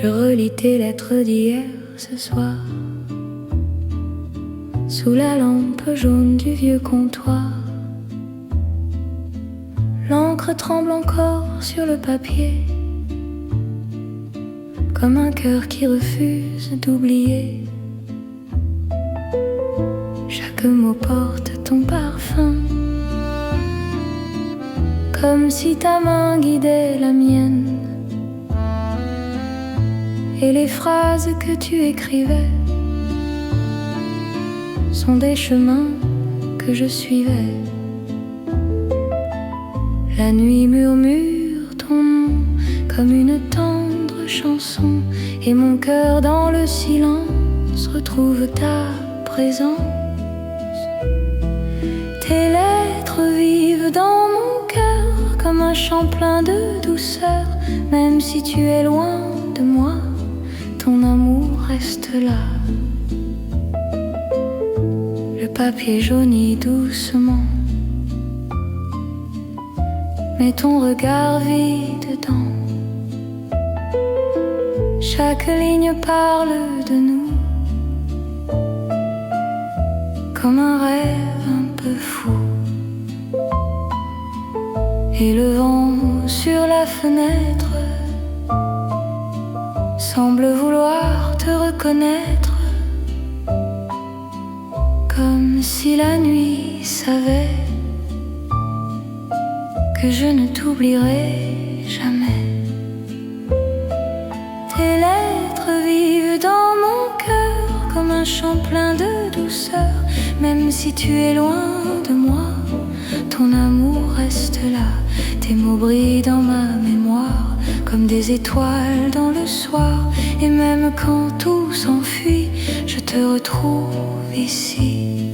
Je relis tes lettres d'hier ce soir, sous la lampe jaune du vieux comptoir. L'encre tremble encore sur le papier, comme un cœur qui refuse d'oublier. Chaque mot porte ton parfum, comme si ta main guidait la mienne. Et les phrases que tu écrivais sont des chemins que je suivais. La nuit murmure ton nom comme une tendre chanson, et mon cœur dans le silence retrouve ta présence. Tes lettres vivent dans mon cœur comme un chant plein de douceur. Même si tu es loin de moi, ton amour reste là. Le papier jaunit doucement, mais ton regard vit dedans. Chaque ligne parle de nous, comme un rêve un peu fou. Et le vent sur la fenêtre semble vouloir te reconnaître, comme si la nuit savait que je ne t'oublierai jamais. Tes lettres vivent dans mon cœur comme un chant plein de douceur. Même si tu es loin de moi, ton amour reste là. Tes mots brillent dans ma mémoire comme des étoiles dans le soir. Et même quand tout s'enfuit, je te retrouve ici.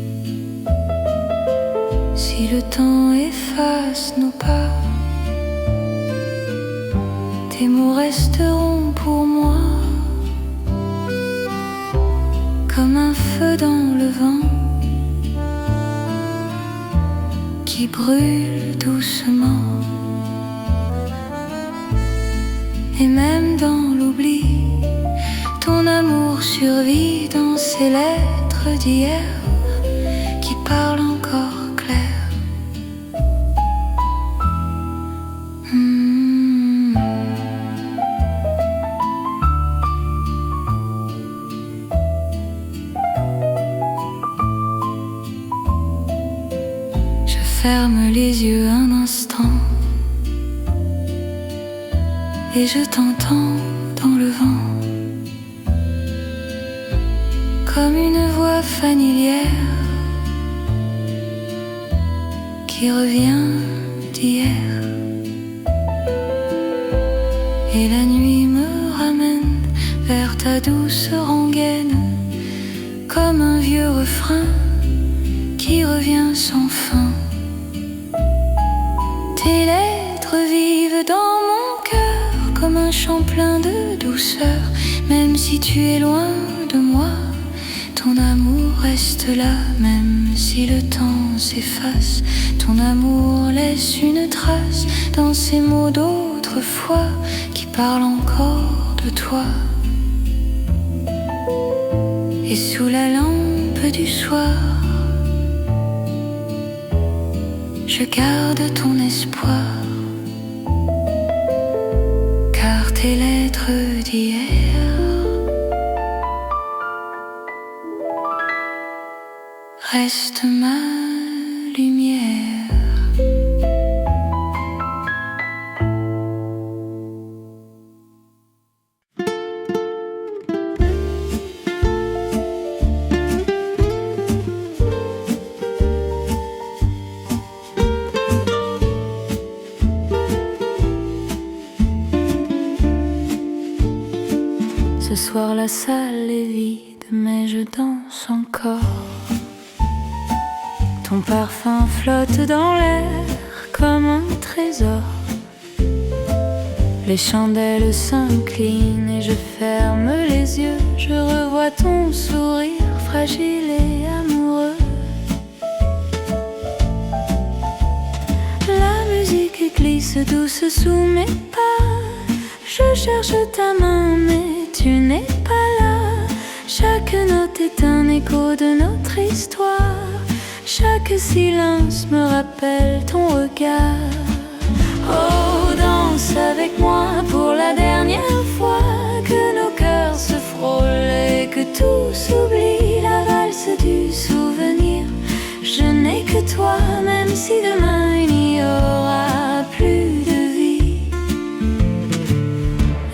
Si le temps efface nos pas, tes mots resteront pour moi comme un feu dans le vent qui brûle doucement. Et même dans l'oubli, ton amour survit dans ces lettres d'hier qui parlent encore clair. Je ferme les yeux un instant et je t'entends dans le vent, comme une voix familière qui revient d'hier. Et la nuit me ramène vers ta douce rengaine, comme un vieux refrain qui revient sans fin. Tes lettres vivent dans mon cœur comme un chant plein de douceur. Même si tu es loin de moi, ton amour reste là. Même si le temps s'efface, ton amour laisse une trace dans ces mots d'autrefois qui parlent encore de toi. Et sous la lampe du soir, je garde ton espoir, car tes lettres d'hier restent ma lumière. Ce soir la salle est vide, mais je danse encore. Ton parfum flotte dans l'air comme un trésor. Les chandelles s'inclinent et je ferme les yeux. Je revois ton sourire fragile et amoureux. La musique glisse douce sous mes pas. Je cherche ta main mais tu n'es pas là. Chaque note est un écho de notre histoire. Chaque silence me rappelle ton regard. Oh, danse avec moi pour la dernière fois. Que nos cœurs se frôlent et que tout s'oublie. La valse du souvenir. Je n'ai que toi, même si demain il n'y aura plus de vie.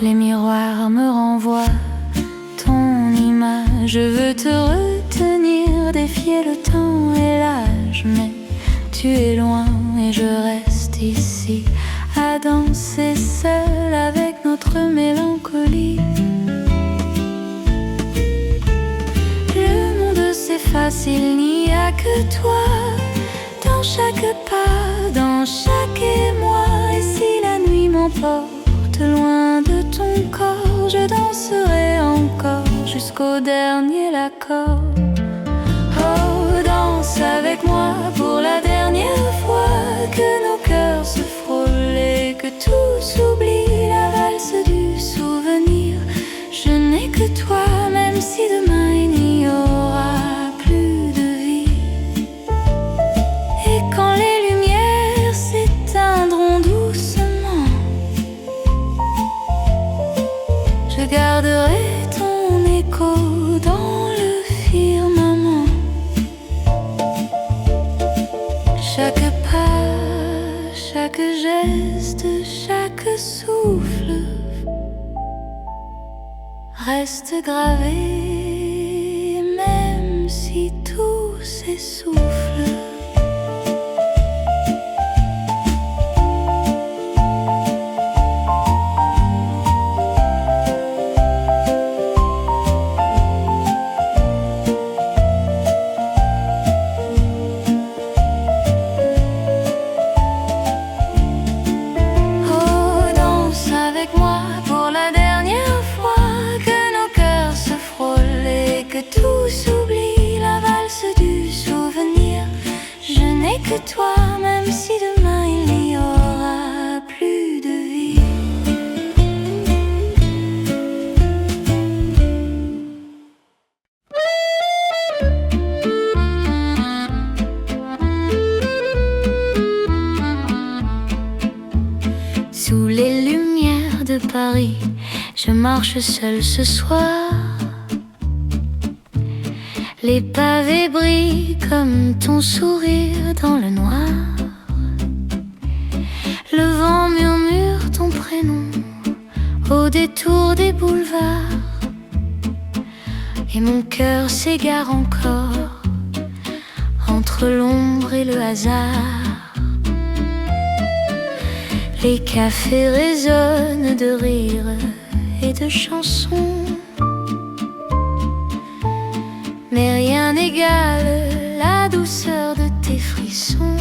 Les miroirs me renvoient ton image. Je veux te retenir, défier le temps et l'âge. Mais tu es loin et je reste ici à danser seul avec notre mélancolie. Le monde s'efface, il n'y a que toi. Dans chaque pas, dans chaque émoi. Et si la nuit m'emporte loin de ton corps, je danserai encore jusqu'au dernier accord. Oh, danse avec moi pour la dernière fois. Que nos cœurs se frôlent et que tout s'oublie. La valse du souvenir. Je n'ai que toi, même si demain il n'y aura plus de vie. Et quand les lumières s'éteindront doucement, je garderai ton écho dans le firmament. Chaque pas, chaque geste, chaque souffle reste gravé, même si tout s'essouffle. Tout s'oublie, la valse du souvenir. Je n'ai que toi, même si demain il n'y aura plus de vie. Sous les lumières de Paris, je marche seule ce soir. Les pavés brillent comme ton sourire dans le noir. Le vent murmure ton prénom au détour des boulevards. Et mon cœur s'égare encore entre l'ombre et le hasard. Les cafés résonnent de rires et de chansons. Mais rien n'égale la douceur de tes frissons.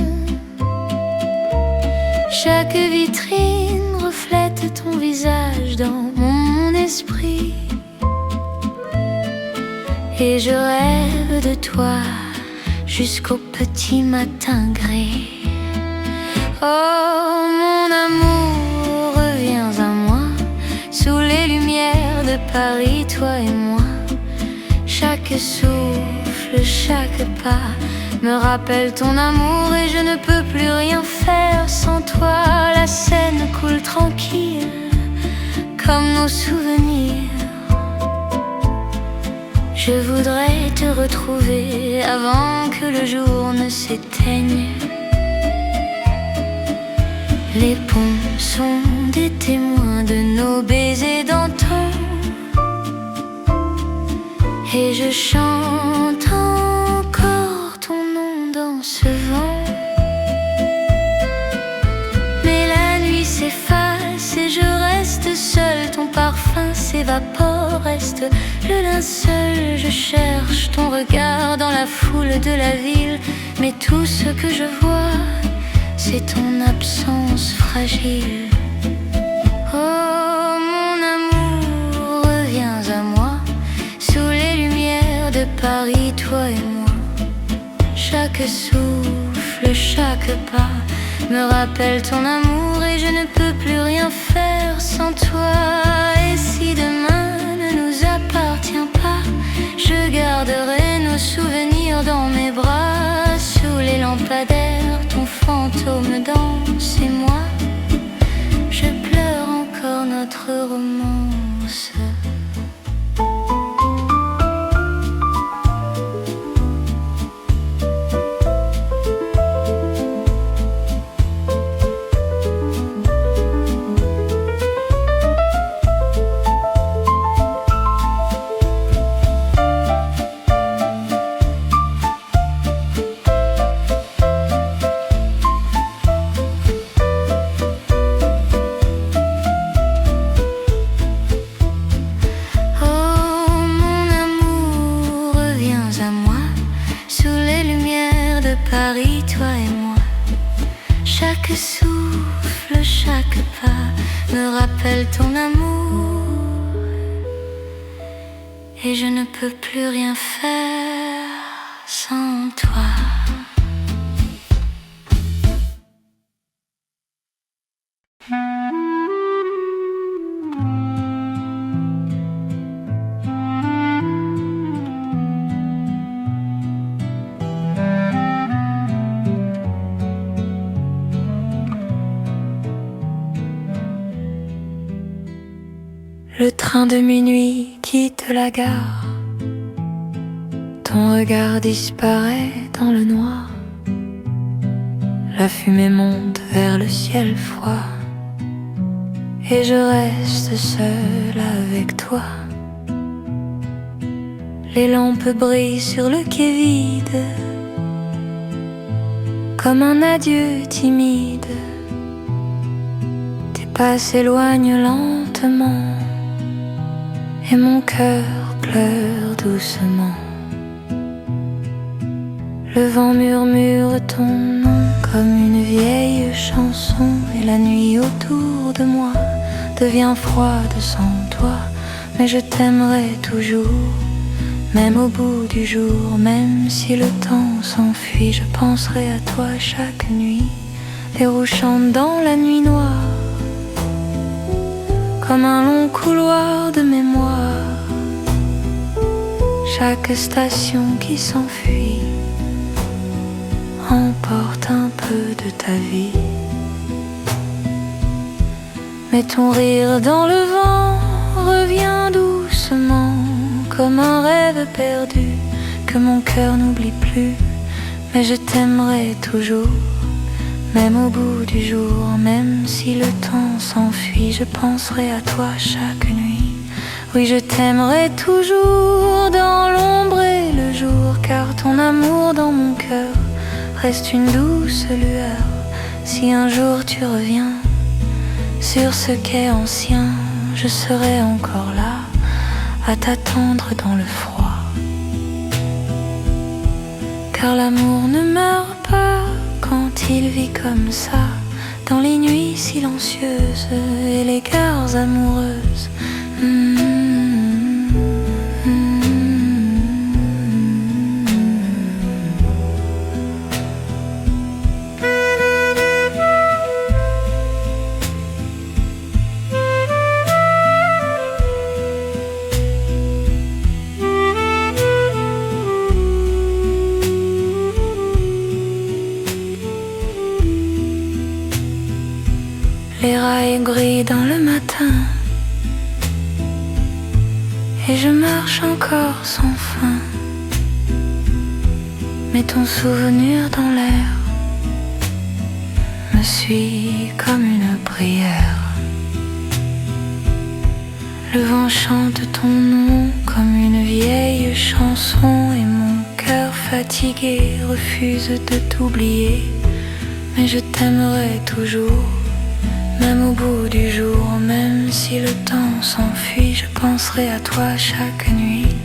Chaque vitrine reflète ton visage dans mon esprit. Et je rêve de toi jusqu'au petit matin gris. Oh, mon amour, reviens à moi. Sous les lumières de Paris, toi et moi. Chaque souffle, chaque pas me rappelle ton amour. Et je ne peux plus rien faire sans toi. La Seine coule tranquille comme nos souvenirs. Je voudrais te retrouver avant que le jour ne s'éteigne. Les ponts sont des témoins de nos baisers d'antan. Et je chante encore ton nom dans ce vent. Mais la nuit s'efface et je reste seule. Ton parfum s'évapore, reste le linceul. Je cherche ton regard dans la foule de la ville. Mais tout ce que je vois, c'est ton absence fragile. Oh, mon amour, reviens à moi. Sous les lumières de Paris, toi et moi. Chaque souffle, chaque pas me rappelle ton amour et je ne peux plus rien faire sans toi. Et si demain ne nous appartient pas, je garderai nos souvenirs dans mes bras. Sous les lampadaires, ton fantôme danse et moi, je pleure encore notre romance. Paris, toi et moi. Chaque souffle, chaque pas me rappelle ton amour. Et je ne peux plus rien faire sans toi. Le train de minuit quitte la gare, ton regard disparaît dans le noir. La fumée monte vers le ciel froid, et je reste seule avec toi. Les lampes brillent sur le quai vide, comme un adieu timide. Tes pas s'éloignent lentement, et mon cœur pleure doucement. Le vent murmure ton nom comme une vieille chanson, et la nuit autour de moi devient froide sans toi. Mais je t'aimerai toujours, même au bout du jour. Même si le temps s'enfuit, je penserai à toi chaque nuit. Les roues chantent dans la nuit noire, comme un long couloir de mémoire. Chaque station qui s'enfuit emporte un peu de ta vie. Mais ton rire dans le vent revient doucement, comme un rêve perdu que mon cœur n'oublie plus. Mais je t'aimerai toujours, même au bout du jour. Même si le temps s'enfuit, je penserai à toi chaque nuit. Oui, je t'aimerai toujours dans l'ombre et le jour, car ton amour dans mon cœur reste une douce lueur. Si un jour tu reviens sur ce quai ancien, je serai encore là à t'attendre dans le froid. Car l'amour ne meurt pas quand il vit comme ça, dans les nuits silencieuses et les gares amoureuses. Les rails brillent dans le matin, et je marche encore sans fin. Mais ton souvenir dans l'air me suit comme une prière. Le vent chante ton nom comme une vieille chanson, et mon cœur fatigué refuse de t'oublier. Mais je t'aimerai toujours, même au bout du jour. Même si le temps s'enfuit, je penserai à toi chaque nuit.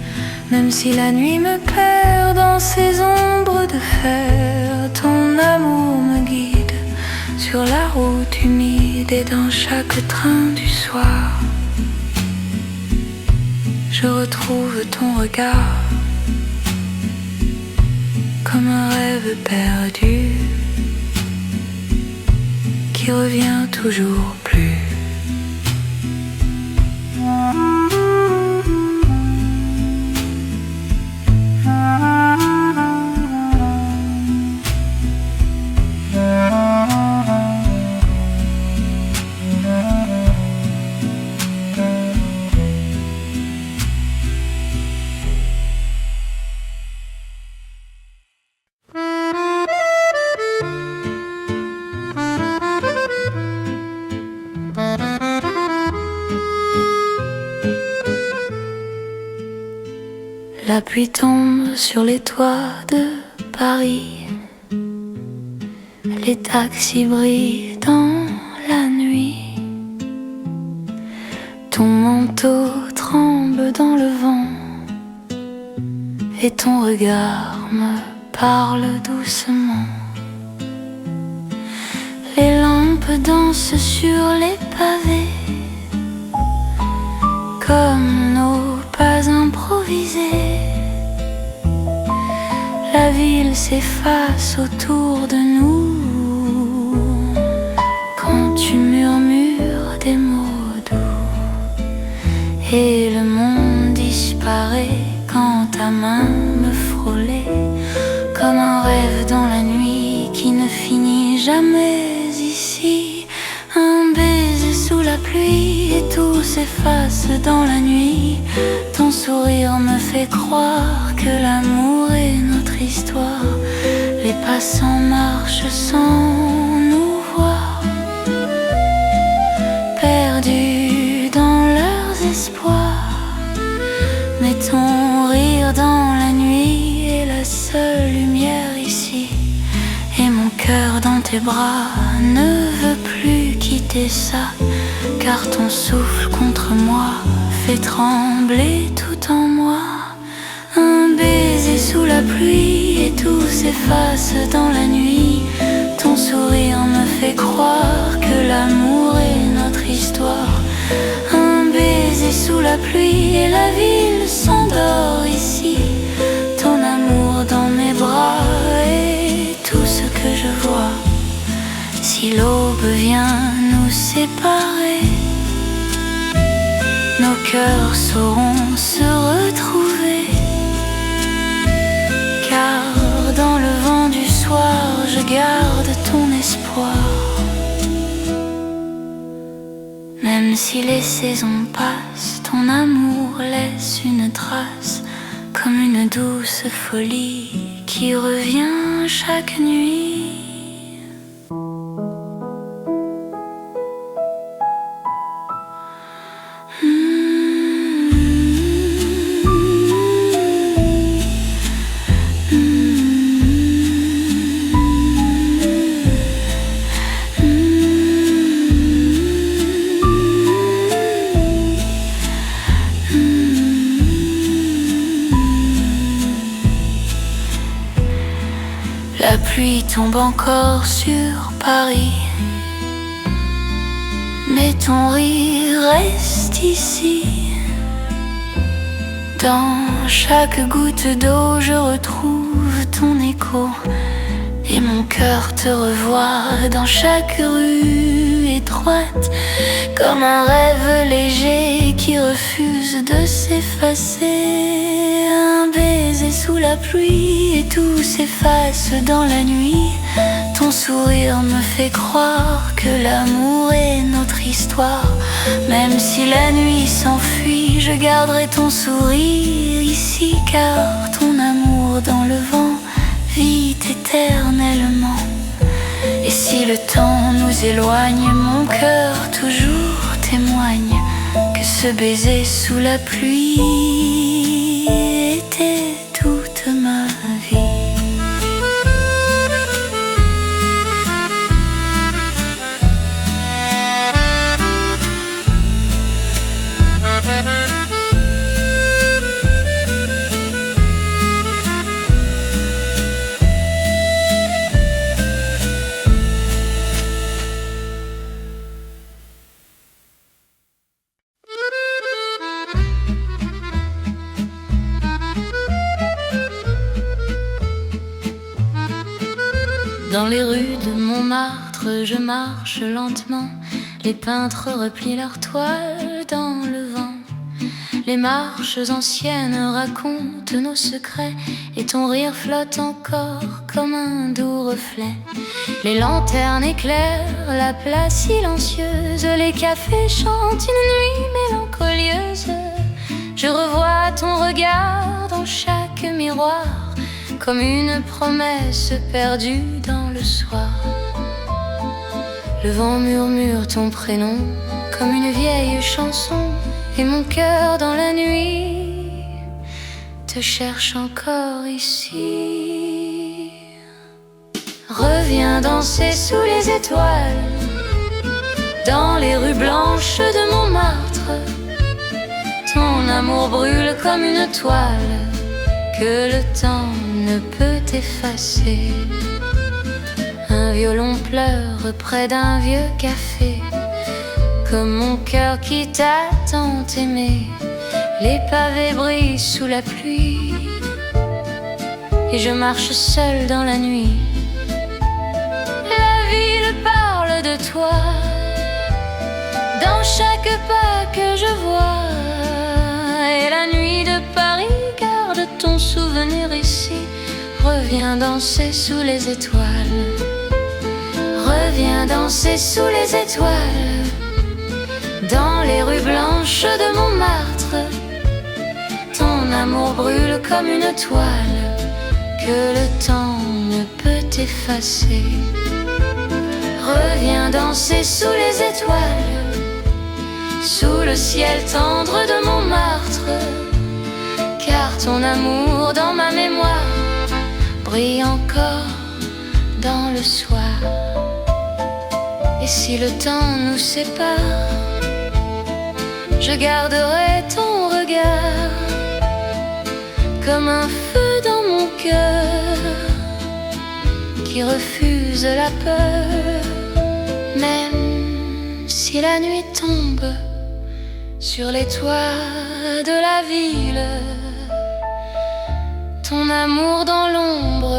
Même si la nuit me perd dans ces ombres de fer, ton amour me guide sur la route humide. Et dans chaque train du soir, je retrouve ton regard comme un rêve perdu. qui revient toujours plus. La pluie tombe sur les toits de Paris. Les taxis brillent dans la nuit. Ton manteau tremble dans le vent et ton regard me parle doucement. Les lampes dansent sur les pavés comme nos pas improvisés. La ville s'efface autour de nous quand tu murmures des mots doux, et le monde disparaît quand ta main me frôlait, comme un rêve dans la nuit qui ne finit jamais ici. Un baiser sous la pluie et tout s'efface dans la nuit. Ton sourire me fait croire que l'amour est notre histoire. Les passants marchent sans nous voir, perdus dans leurs espoirs. Mais ton rire dans la nuit est la seule lumière ici. Et mon cœur dans tes bras ne veut plus quitter ça, car ton souffle contre moi fait trembler tout en moi. Un baiser sous la pluie et tout s'efface dans la nuit. Ton sourire me fait croire que l'amour est notre histoire. Un baiser sous la pluie et la ville s'endort ici. Ton amour dans mes bras est tout ce que je vois. Si l'aube vient nous séparer, nos cœurs sauront se retrouver. Car dans le vent du soir, je garde ton espoir. Même si les saisons passent, ton amour laisse une trace, comme une douce folie qui revient chaque nuit. La pluie tombe encore sur Paris, mais ton rire reste ici. Dans chaque goutte d'eau je retrouve ton écho, et mon cœur te revoit dans chaque rue étroite, comme un rêve léger qui refuse de s'effacer. Un baiser sous la pluie et tout s'efface dans la nuit. Ton sourire me fait croire que l'amour est notre histoire. Même si la nuit s'enfuit, je garderai ton sourire ici, car ton amour dans le vent vit éternellement. Et si le temps nous éloigne, mon cœur toujours témoigne que ce baiser sous la pluie était toute ma vie. Dans les rues de Montmartre, montre, je marche lentement. Les peintres replient leurs toiles dans le vent. Les marches anciennes racontent nos secrets, et ton rire flotte encore comme un doux reflet. Les lanternes éclairent la place silencieuse, les cafés chantent une nuit mélancolieuse. Je revois ton regard dans chaque miroir, comme une promesse perdue dans le soir. Le vent murmure ton prénom comme une vieille chanson, et mon cœur dans la nuit te cherche encore ici. Reviens danser sous les étoiles, dans les rues blanches de Montmartre. Ton amour brûle comme une toile que le temps ne peut effacer. Un violon pleure près d'un vieux café, comme mon cœur qui t'a tant aimé. Les pavés brillent sous la pluie, et je marche seule dans la nuit. La ville parle de toi, dans chaque pas que je vois. Et la nuit de Paris garde ton souvenir ici. Reviens danser sous les étoiles. Reviens danser sous les étoiles, dans les rues blanches de Montmartre. Ton amour brûle comme une toile que le temps ne peut effacer. Reviens danser sous les étoiles, sous le ciel tendre de Montmartre. Car ton amour dans ma mémoire brille encore dans le soir. Et si le temps nous sépare, je garderai ton regard comme un feu dans mon cœur qui refuse la peur. Même si la nuit tombe sur les toits de la ville, ton amour dans l'ombre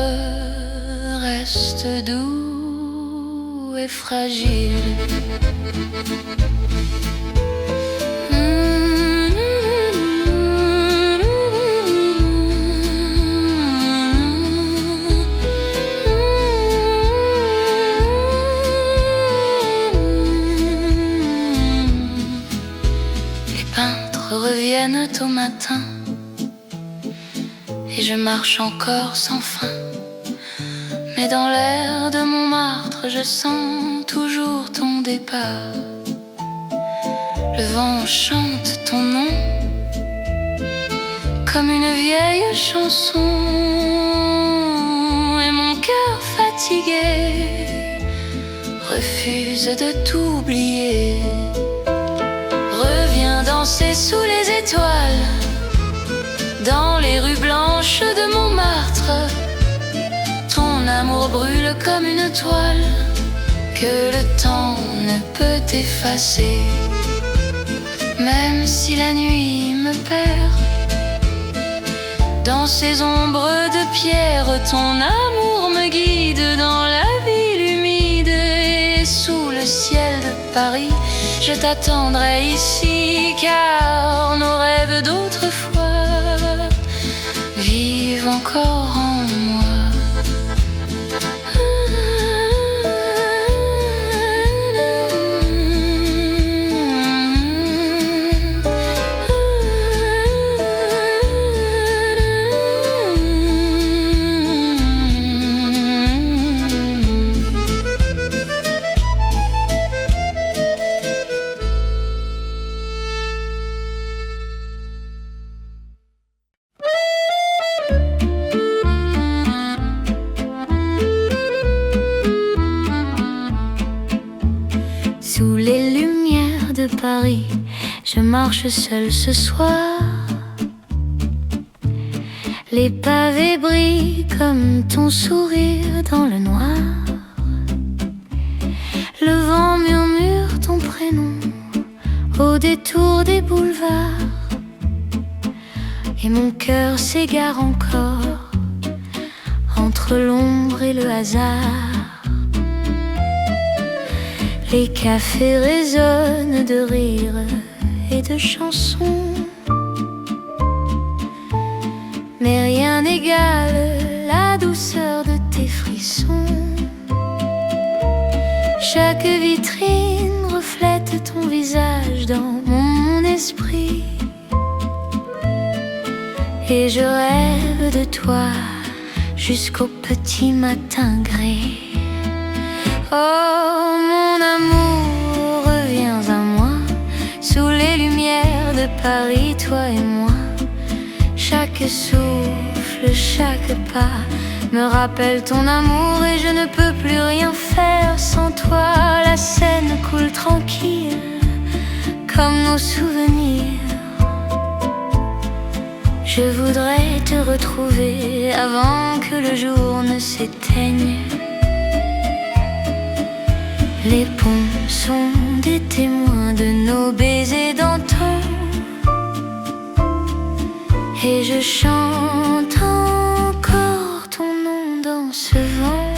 reste doux et fragile. Les peintres reviennent au matin, et je marche encore sans fin. Mais dans l'air de Montmartre, je sens toujours ton départ. Le vent chante ton nom comme une vieille chanson, et mon cœur fatigué refuse de t'oublier. Reviens danser sous les étoiles, dans les rues blanches de Montmartre. Ton amour brûle comme une toile que le temps ne peut effacer. Même si la nuit me perd dans ces ombres de pierre, ton amour me guide dans la ville humide. Et sous le ciel de Paris, je t'attendrai ici, car nos rêves d'autrefois vivent encore en moi. Sous les lumières de Paris, je marche seule ce soir. Les pavés brillent comme ton sourire dans le noir. Le vent murmure ton prénom au détour des boulevards, et mon cœur s'égare encore entre l'ombre et le hasard. Les cafés résonnent de rires et de chansons, mais rien n'égale la douceur de tes frissons. Chaque vitrine reflète ton visage dans mon esprit, et je rêve de toi jusqu'au petit matin gris. Oh mon amour, reviens à moi, sous les lumières de Paris, toi et moi. Chaque souffle, chaque pas me rappelle ton amour, et je ne peux plus rien faire sans toi. La Seine coule tranquille comme nos souvenirs. Je voudrais te retrouver avant que le jour ne s'éteigne. Les ponts sont des témoins de nos baisers d'antan, et je chante encore ton nom dans ce vent.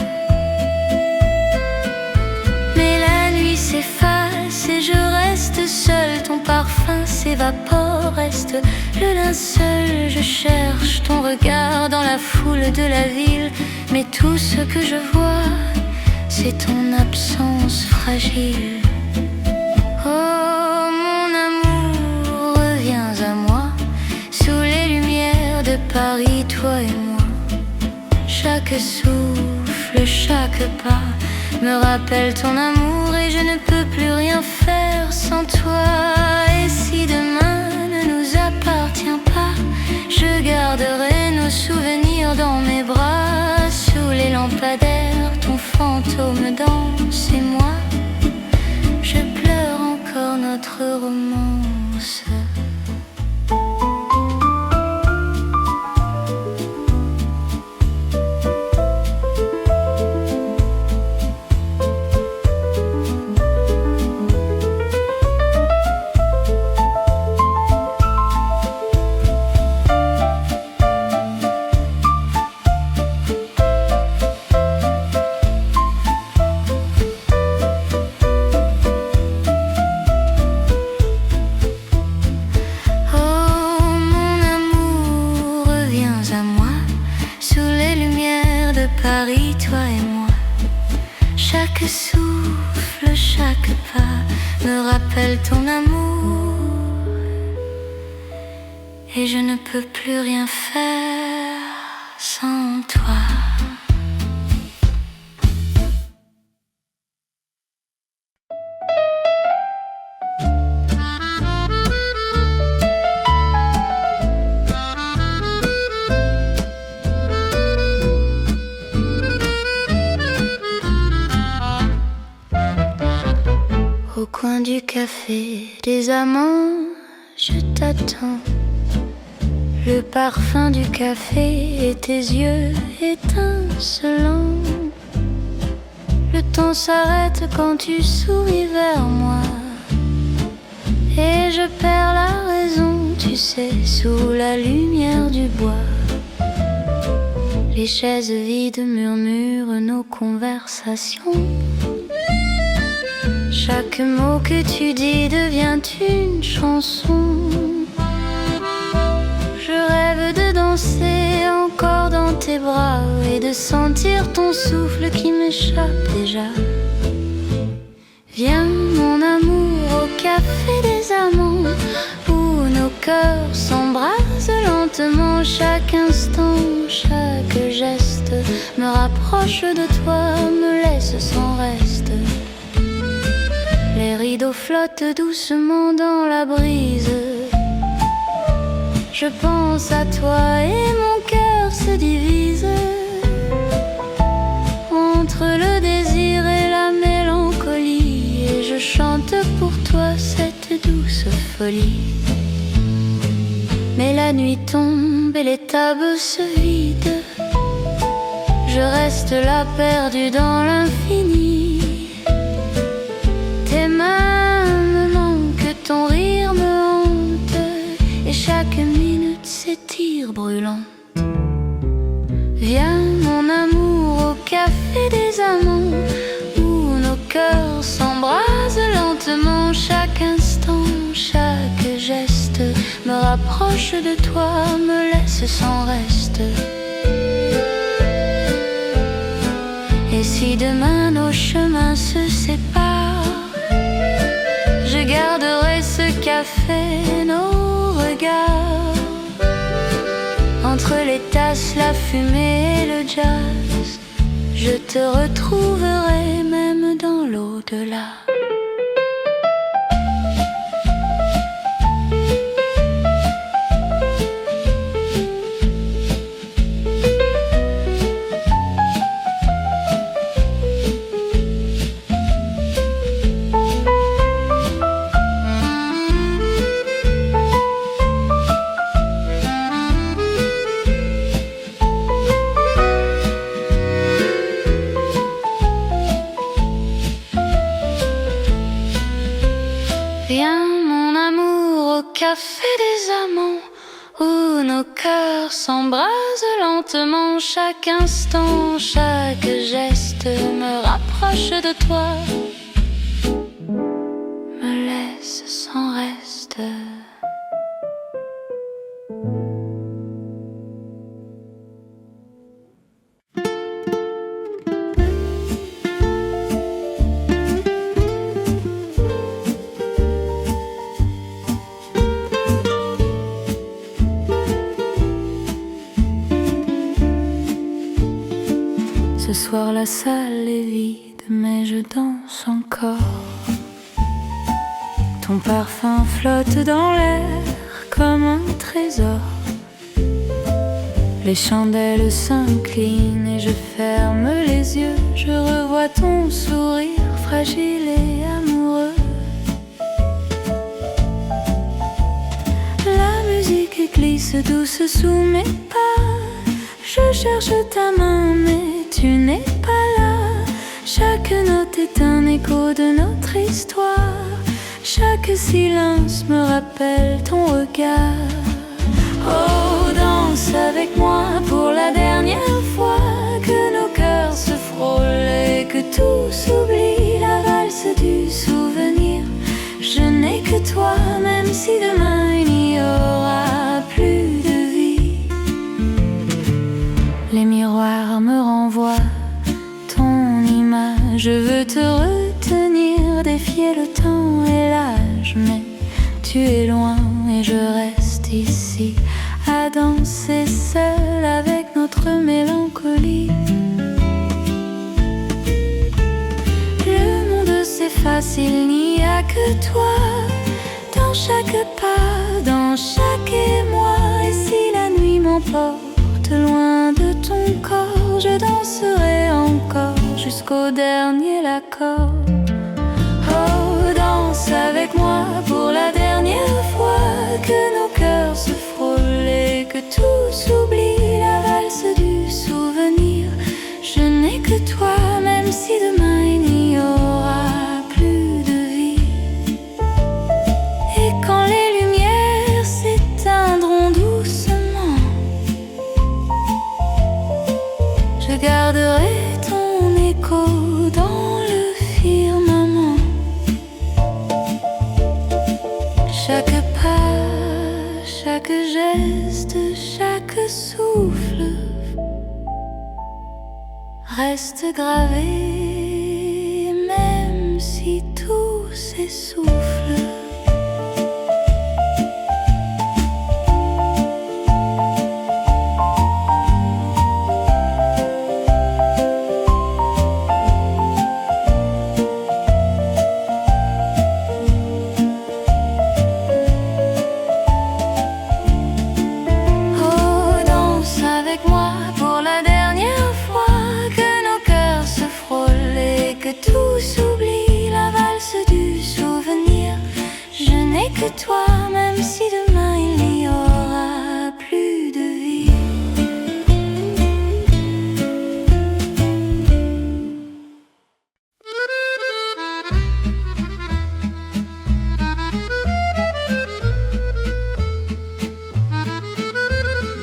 Mais la nuit s'efface et je reste seule. Ton parfum s'évapore, reste le linceul. Je cherche ton regard dans la foule de la ville, mais tout ce que je vois, c'est ton absence fragile. Oh mon amour, reviens à moi, sous les lumières de Paris, toi et moi. Chaque souffle, chaque pas me rappelle ton amour, et je ne peux plus rien faire sans toi. Et si demain ne nous appartient pas, je garderai nos souvenirs dans mes bras. Sous les lampadaires, ton fantôme danse, et moi, je pleure encore notre romance. Paris, toi et moi. Chaque souffle, chaque pas me rappelle ton amour, et je ne peux plus rien faire sans toi. Au coin du café des amants, je t'attends. Le parfum du café et tes yeux étincelants. Le temps s'arrête quand tu souris vers moi, et je perds la raison, tu sais, sous la lumière du bois. Les chaises vides murmurent nos conversations. Chaque mot que tu dis devient une chanson. Je rêve de danser encore dans tes bras, et de sentir ton souffle qui m'échappe déjà. Viens mon amour au café des amants, où nos cœurs s'embrasent lentement. Chaque instant, chaque geste me rapproche de toi, me laisse sans reste. Les rideaux flottent doucement dans la brise. Je pense à toi et mon cœur se divise entre le désir et la mélancolie, et je chante pour toi cette douce folie. Mais la nuit tombe et les tables se vident. Je reste là perdue dans l'infini. Tes mains me manquent, ton rire me hante, et chaque minute s'étire brûlante. Viens mon amour au café des amants, où nos cœurs s'embrassent m'approche de toi, me laisse sans reste. Et si demain nos chemins se séparent, je garderai ce café, nos regards. Entre les tasses, la fumée et le jazz, je te retrouverai même dans l'au-delà. Viens mon amour au café des amants, où nos cœurs s'embrasent lentement. Chaque instant, chaque geste me rapproche de toi, me laisse sans reste. Ce soir la salle est vide, mais je danse encore. Ton parfum flotte dans l'air comme un trésor. Les chandelles s'inclinent et je ferme les yeux. Je revois ton sourire fragile et amoureux. La musique glisse douce sous mes pas. Je cherche ta main mais tu n'es pas là. Chaque note est un écho de notre histoire. Chaque silence me rappelle ton regard. Oh, danse avec moi pour la dernière fois. Que nos cœurs se frôlent et que tout s'oublie. La valse du souvenir. Je n'ai que toi, même si demain il n'y aura plus de vie. Les miroirs me renvoient ton image. Je veux te retenir, défier le temps et l'âge. Mais tu es loin et je reste ici à danser seul avec notre mélancolie. Le monde s'efface, il n'y a que toi. Dans chaque pas, dans chaque émoi. Et si la nuit m'emporte loin de ton corps, je danserai encore jusqu'au dernier accord. Oh, danse avec moi pour la dernière fois. Que nos cœurs se frôlent et que tout s'oublie. La valse du souvenir. Je n'ai que toi, même si demain il n'y aura plus de vie. Et quand les lumières s'éteindront doucement, je garderai ton écho dans le firmament. Chaque pas, chaque geste, chaque souffle reste gravé, même si tout s'essouffle. Tout s'oublie, la valse du souvenir. Je n'ai que toi, même si demain il n'y aura plus de vie.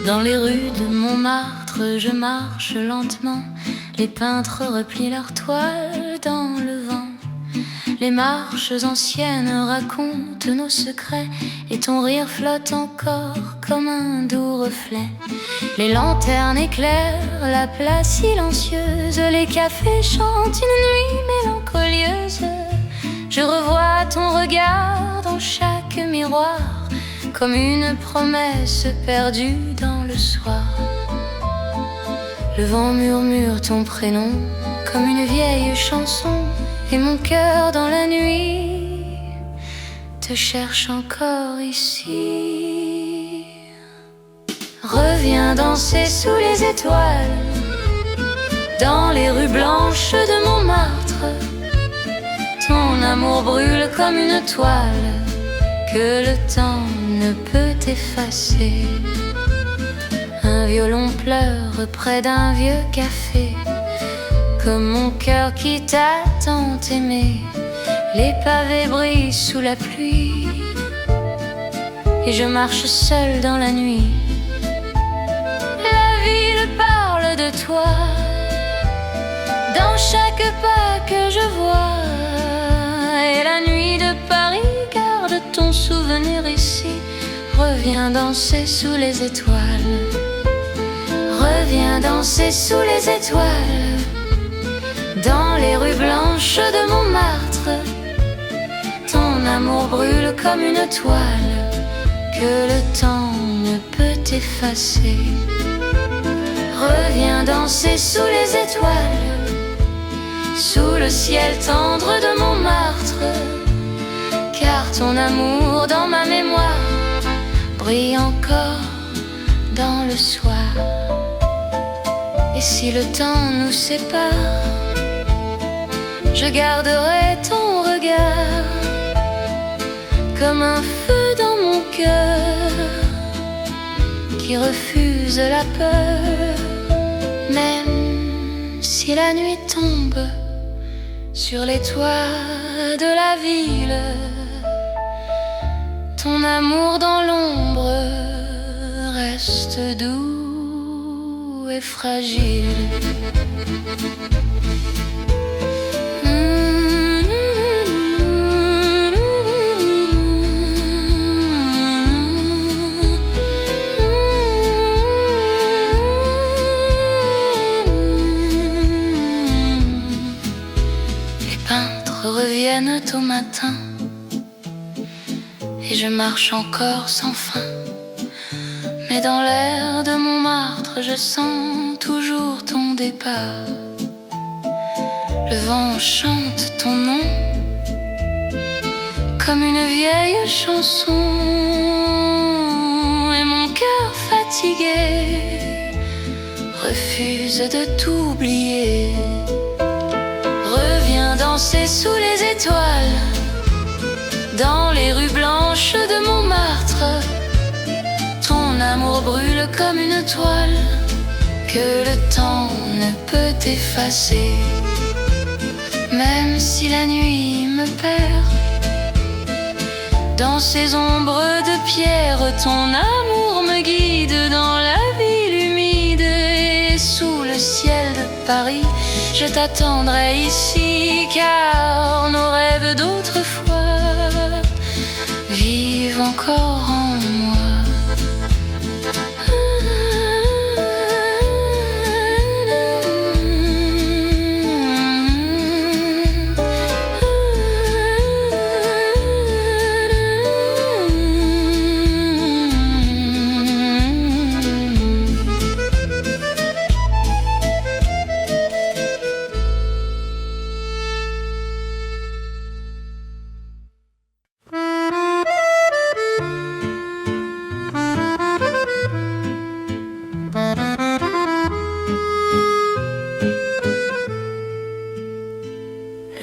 Dans les rues de Montmartre, je marche lentement. Les peintres replient leurs toiles dans le vent. Les marches anciennes racontent nos secrets et ton rire flotte encore comme un doux reflet. Les lanternes éclairent la place silencieuse, les cafés chantent une nuit mélancolieuse. Je revois ton regard dans chaque miroir, comme une promesse perdue dans le soir. Le vent murmure ton prénom comme une vieille chanson, et mon cœur dans la nuit te cherche encore ici. Reviens danser sous les étoiles, dans les rues blanches de Montmartre. Ton amour brûle comme une toile que le temps ne peut effacer. Un violon pleure près d'un vieux café, comme mon cœur qui t'a tant aimé. Les pavés brillent sous la pluie, et je marche seule dans la nuit. La ville parle de toi, dans chaque pas que je vois. Et la nuit de Paris garde ton souvenir ici. Reviens danser sous les étoiles. Reviens danser sous les étoiles, dans les rues blanches de Montmartre. Ton amour brûle comme une toile que le temps ne peut effacer. Reviens danser sous les étoiles, sous le ciel tendre de Montmartre, car ton amour dans ma mémoire brille encore dans le soir. Et si le temps nous sépare, je garderai ton regard comme un feu dans mon cœur qui refuse la peur. Même si la nuit tombe sur les toits de la ville, ton amour dans l'ombre reste doux et fragile. Reviennent au matin, et je marche encore sans fin. Mais dans l'air de Montmartre, je sens toujours ton départ. Le vent chante ton nom comme une vieille chanson, et mon cœur fatigué refuse de t'oublier. Reviens danser sous les étoiles, dans les rues blanches de Montmartre. Ton amour brûle comme une toile que le temps ne peut effacer. Même si la nuit me perd dans ces ombres de pierre, ton amour me guide dans la ville humide. Et sous le ciel de Paris, je t'attendrai ici, car nos rêves d'autrefois vivent encore en moi.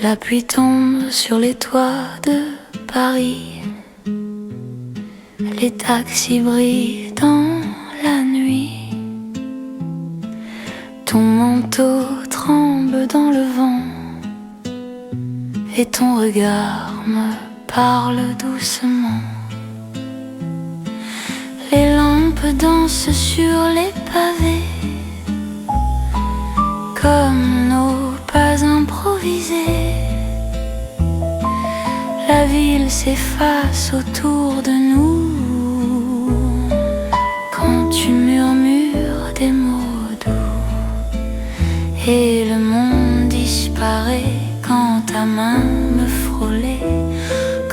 La pluie tombe sur les toits de Paris, les taxis brillent dans la nuit. Ton manteau tremble dans le vent, et ton regard me parle doucement. Les lampes dansent sur les pavés, comme nos pas improvisés. La ville s'efface autour de nous, tu murmures des mots doux et le monde disparaît quand ta main me frôlait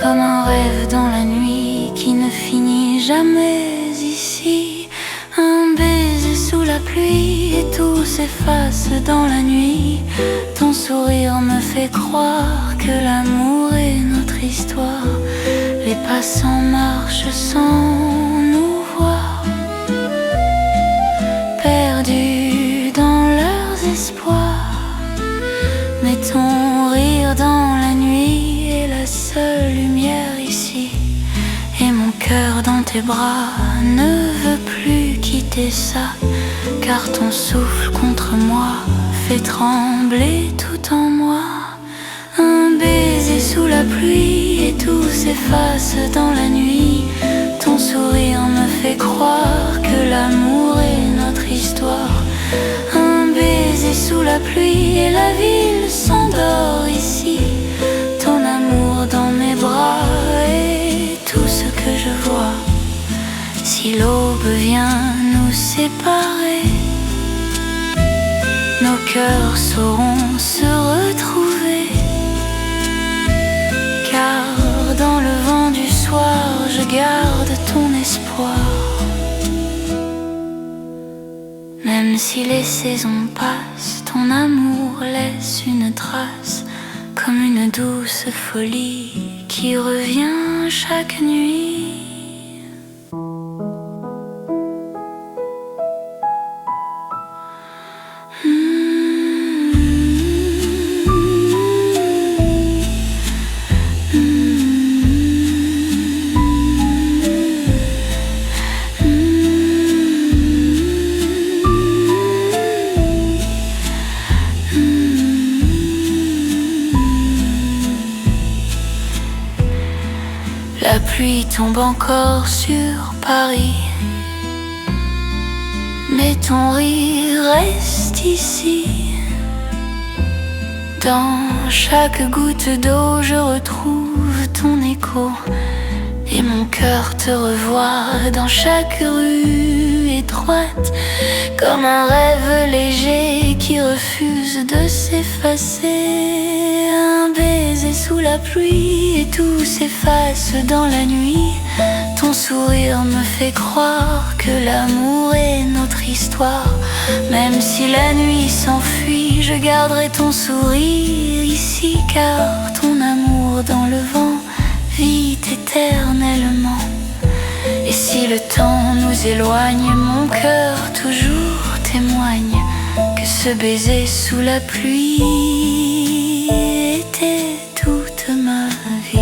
comme un rêve dans la nuit qui ne finit jamais ici. Un baiser sous la pluie et tout s'efface dans la nuit. Ton sourire me fait croire que l'amour est notre histoire. Les passants marchent sans nous voir, perdus dans leurs espoirs. Mais ton rire dans la nuit est la seule lumière ici. Et mon cœur dans tes bras ne veut plus quitter ça, car ton souffle contre moi fait trembler tout en moi. Un baiser sous la pluie et tout s'efface dans la nuit. Ton sourire me fait croire que l'amour est notre histoire. Un baiser sous la pluie et la ville s'endort ici. Ton amour dans mes bras est tout ce que je vois. Si l'aube vient nous séparer, nos cœurs sauront se retrouver. Car dans le vent du soir, je garde ton espoir. Même si les saisons passent, ton amour laisse une trace, comme une douce folie qui revient chaque nuit. La pluie tombe encore sur Paris, mais ton rire reste ici. Dans chaque goutte d'eau je retrouve ton écho, et mon cœur te revoit dans chaque rue étroite, comme un rêve léger qui refuse de s'effacer. Un baiser sous la pluie et tout s'efface dans la nuit. Ton sourire me fait croire que l'amour est notre histoire. Même si la nuit s'enfuit, je garderai ton sourire ici, car ton amour dans le vent vit éternellement. Et si le temps nous éloigne, mon cœur toujours témoigne que ce baiser sous la pluie était toute ma vie.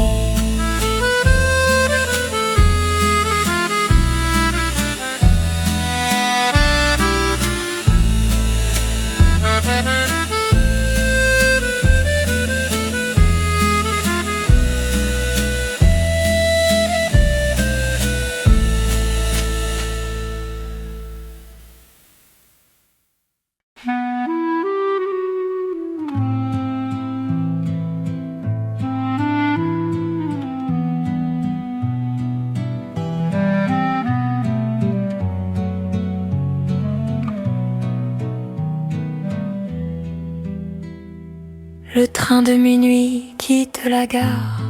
Le train de minuit quitte la gare,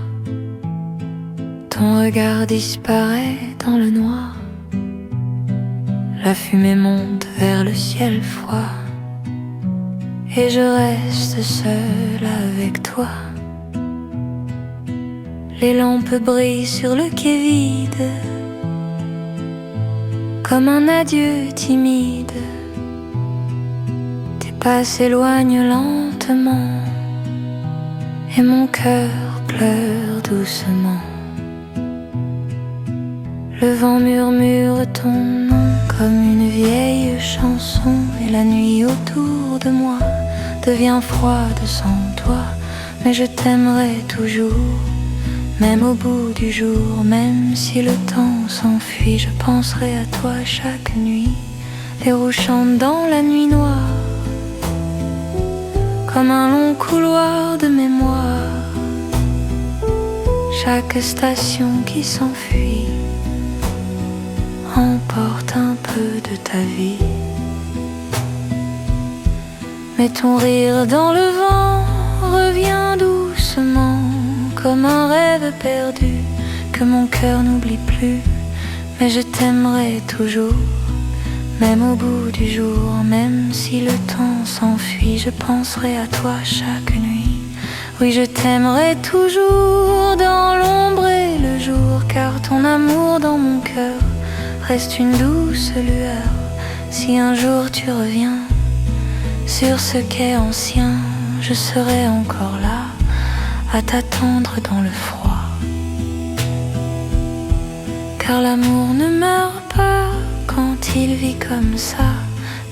ton regard disparaît dans le noir. La fumée monte vers le ciel froid, et je reste seule avec toi. Les lampes brillent sur le quai vide, comme un adieu timide. Tes pas s'éloignent lentement, et mon cœur pleure doucement. Le vent murmure ton nom comme une vieille chanson, et la nuit autour de moi devient froide sans toi. Mais je t'aimerai toujours, même au bout du jour. Même si le temps s'enfuit, je penserai à toi chaque nuit. Les roues chantent dans la nuit noire, comme un long couloir de mémoire. Chaque station qui s'enfuit emporte un peu de de ta vie. Mais ton rire dans le vent revient doucement, comme un rêve perdu que mon cœur n'oublie plus. Mais je t'aimerai toujours, même au bout du jour. Même si le temps s'enfuit, je penserai à toi chaque nuit. Oui, je t'aimerai toujours dans l'ombre et le jour, car ton amour dans mon cœur reste une douce lueur. Si un jour tu reviens sur ce quai ancien, je serai encore là à t'attendre dans le froid. Car l'amour ne meurt pas quand il vit comme ça,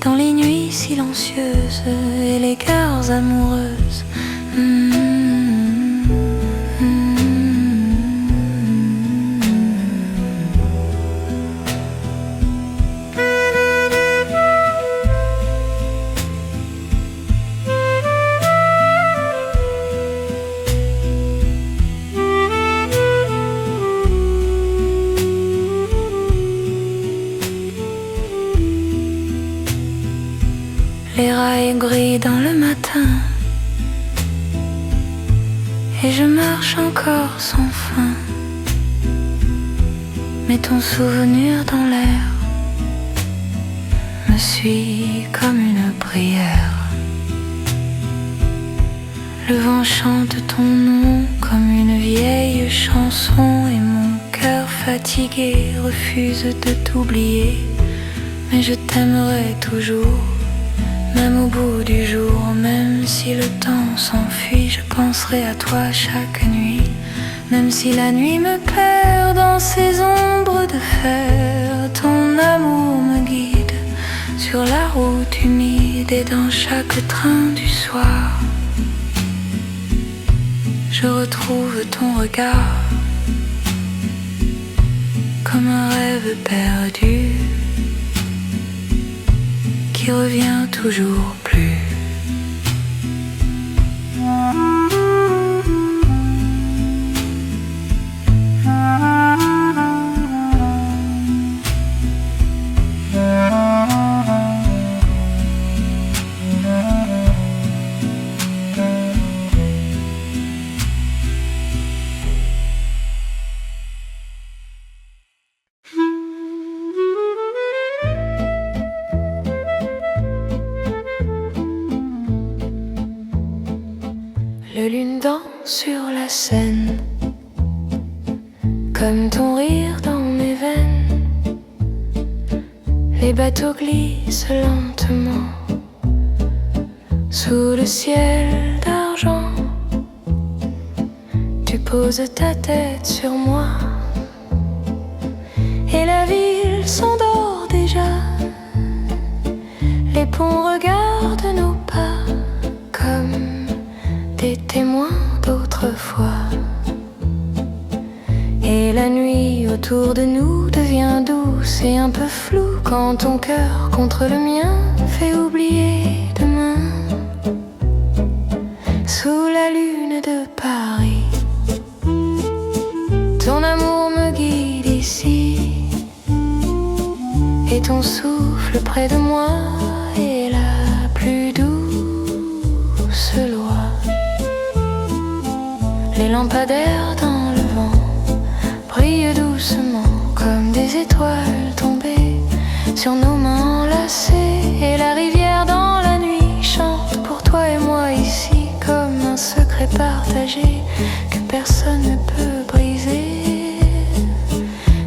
dans les nuits silencieuses et les gares amoureuses. Les rails brillent dans le matin et je marche encore sans fin. Mais ton souvenir dans l'air me suit comme une prière. Le vent chante ton nom comme une vieille chanson et mon cœur fatigué refuse de t'oublier. Mais je t'aimerai toujours, même au bout du jour. Même si le temps s'enfuit, je penserai à toi chaque nuit. Même si la nuit me perd dans ces ombres de fer, ton amour me guide sur la route humide. Et dans chaque train du soir, je retrouve ton regard comme un rêve perdu qui revient toujours plus. Le lune danse sur la Seine, comme ton rire dans mes veines. Les bateaux glissent lentement sous le ciel d'argent. Tu poses ta tête sur moi et la ville s'endort déjà. Les ponts regardent nos pas comme des témoins d'autrefois. Et la nuit autour de nous devient douce et un peu floue quand ton cœur contre le mien fait oublier demain. Sous la lune de Paris, ton amour me guide ici, et ton souffle près de moi est la plus douce loi. Les lampadaires dans le vent brillent doucement comme des étoiles tombées sur nos mains enlacées. Et la rivière dans la nuit chante pour toi et moi ici comme un secret partagé que personne ne peut briser.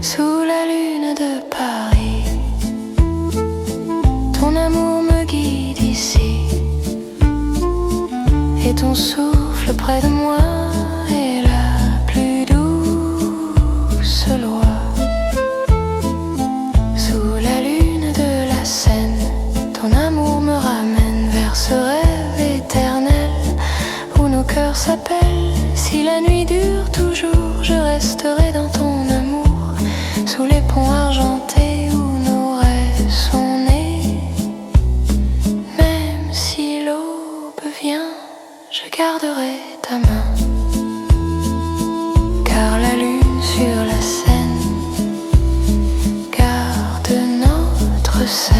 Sous la lune de Paris, ton amour me guide ici, et ton souffle près de moi est la plus douce loi. Sous la lune de la Seine, ton amour me ramène vers ce rêve éternel où nos cœurs s'appellent. Si la nuit dure toujours, je resterai dans ton amour, sous les ponts argentés où nos rêves sont nés. Même si l'aube vient, je garderai ta main, car la lune sur la Seine garde notre sein.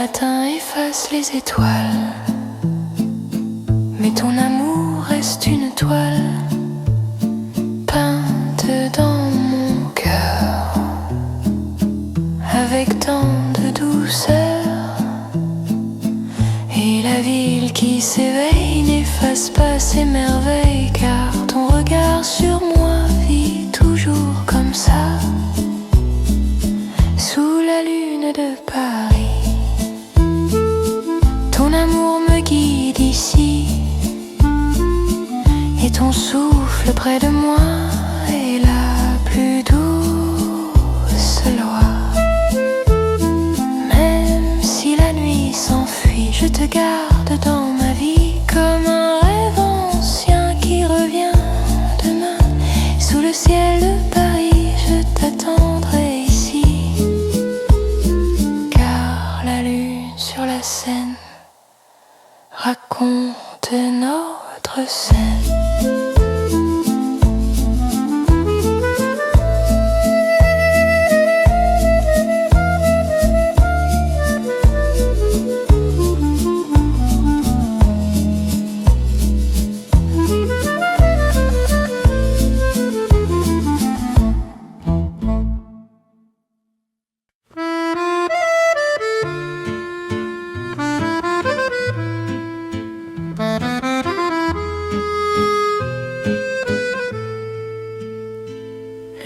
matin efface les étoiles, mais ton amour reste une toile peinte dans mon cœur avec tant de douceur. Et la ville qui s'éveille n'efface pas ses merveilles, car ton regard sur moi vit toujours comme ça, sous la lune de Paris. Ton amour me guide ici, et ton souffle près de moi est la plus douce loi. Même si la nuit s'enfuit, je te garde dans ma vie comme un rêve ancien qui revient demain. Sous le ciel de Paris, je t'attendrai ici, car la lune sur la Seine raconte notre scène.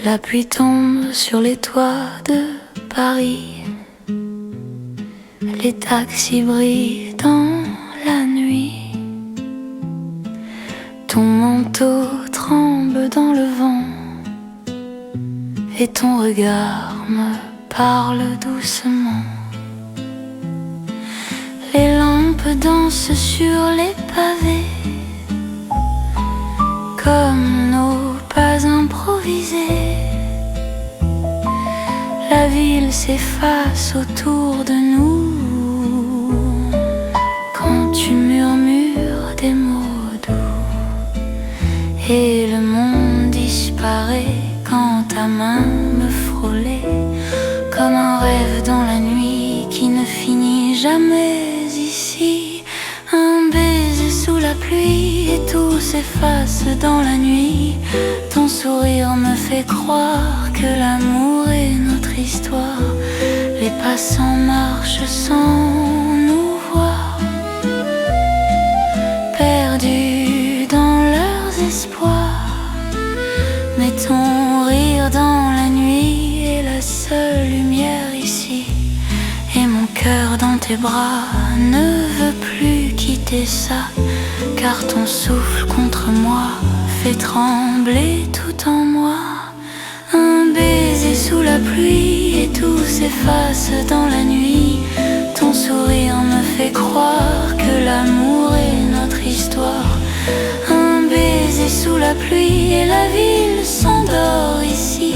La pluie tombe sur les toits de Paris, les taxis brillent dans la nuit, ton manteau tremble dans le vent, et ton regard me parle doucement. Les lampes dansent sur les pavés, comme nos pas improvisés. La ville s'efface autour de nous quand tu murmures des mots doux, et le monde disparaît quand ta main me frôlait, comme un rêve dans la nuit qui ne finit jamais ici. Un baiser sous la pluie et tout s'efface dans la nuit. Ton sourire me fait croire que l'amour est notre histoire. Les passants marchent sans nous voir, perdus dans leurs espoirs. Mais ton rire dans la nuit est la seule lumière ici, et mon cœur dans tes bras ne veut plus quitter ça, car ton souffle contre moi fait trembler tout en moi. Un baiser sous la pluie et tout s'efface dans la nuit. Ton sourire me fait croire que l'amour est notre histoire. Un baiser sous la pluie et la ville s'endort ici.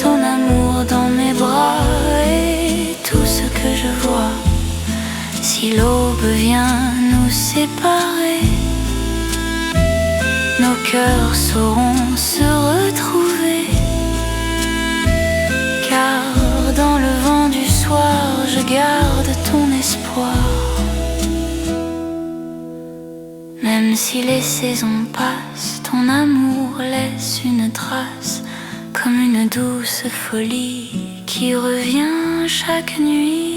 Ton amour dans mes bras est tout ce que je vois. Si l'aube vient nous séparer, nos cœurs sauront se retrouver, car dans le vent du soir, je garde ton espoir. Même si les saisons passent, ton amour laisse une trace, comme une douce folie qui revient chaque nuit.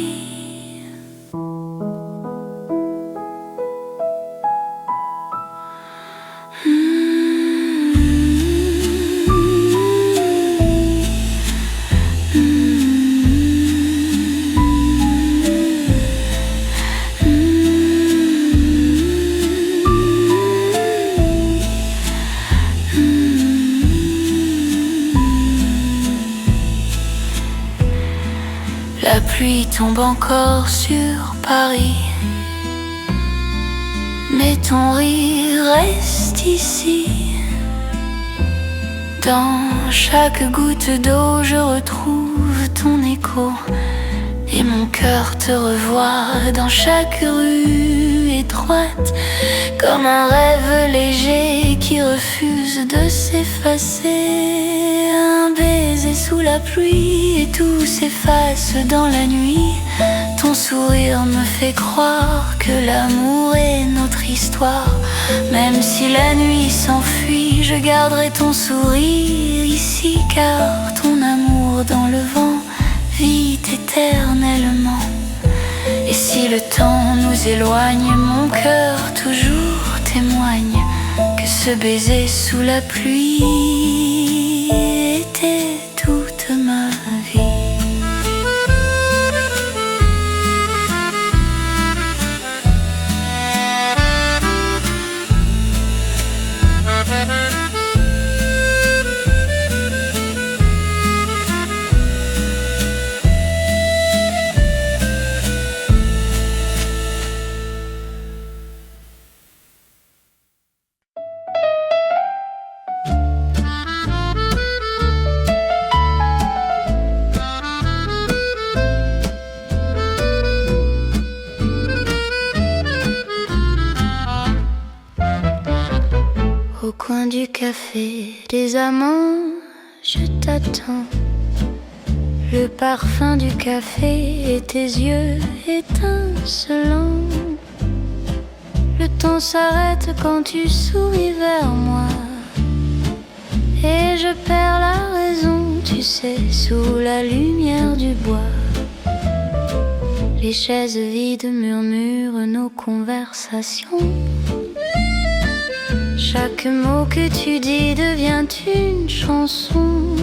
La pluie tombe encore sur Paris, mais ton rire reste ici. Dans chaque goutte d'eau je retrouve ton écho, et mon cœur te revoit dans chaque rue et étroite, comme un rêve léger qui refuse de s'effacer. Un baiser sous la pluie et tout s'efface dans la nuit. Ton sourire me fait croire que l'amour est notre histoire. Même si la nuit s'enfuit, je garderai ton sourire ici, car ton amour dans le vent vit éternellement. Et si le temps nous éloigne, mon cœur toujours témoigne que ce baiser sous la pluie était toute ma vie. Au coin du café des amants, je t'attends. Le parfum du café et tes yeux étincelants. Le temps s'arrête quand tu souris vers moi. Et je perds la raison, tu sais, sous la lumière du bois. Les chaises vides murmurent nos conversations. Chaque mot que tu dis devient une chanson.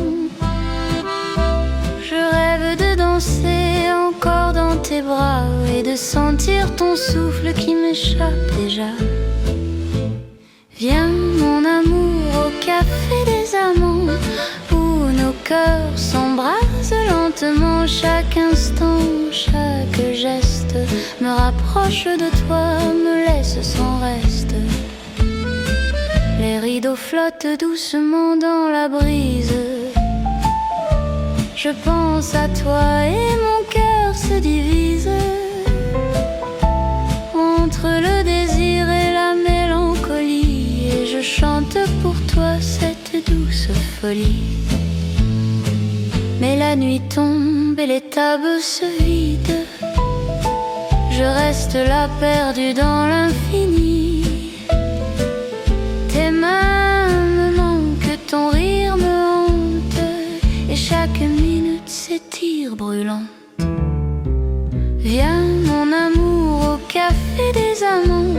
Je rêve de danser encore dans tes bras et de sentir ton souffle qui m'échappe déjà. Viens mon amour au café des amants, où nos cœurs s'embrasent lentement. Chaque instant, chaque geste me rapproche de toi, me laisse sans reste. Les rideaux flottent doucement dans la brise. Je pense à toi et mon cœur se divise entre le désir et la mélancolie. Et je chante pour toi cette douce folie. Mais la nuit tombe et les tables se vident. Je reste là perdue dans l'infini. Tes mains me manquent, ton rire me hante, et chaque minute s'étire brûlante. Viens mon amour au café des amants,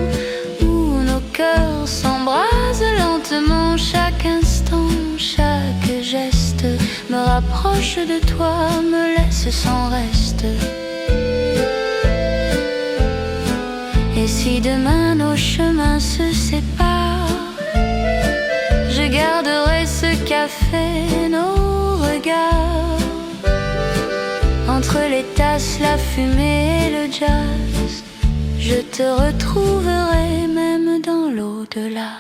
où nos cœurs s'embrasent lentement. Chaque instant, chaque geste me rapproche de toi, me laisse sans reste. Et si demain nos chemins se séparent, je garderai ce café, nos regards. Entre les tasses, la fumée et le jazz, je te retrouverai même dans l'au-delà.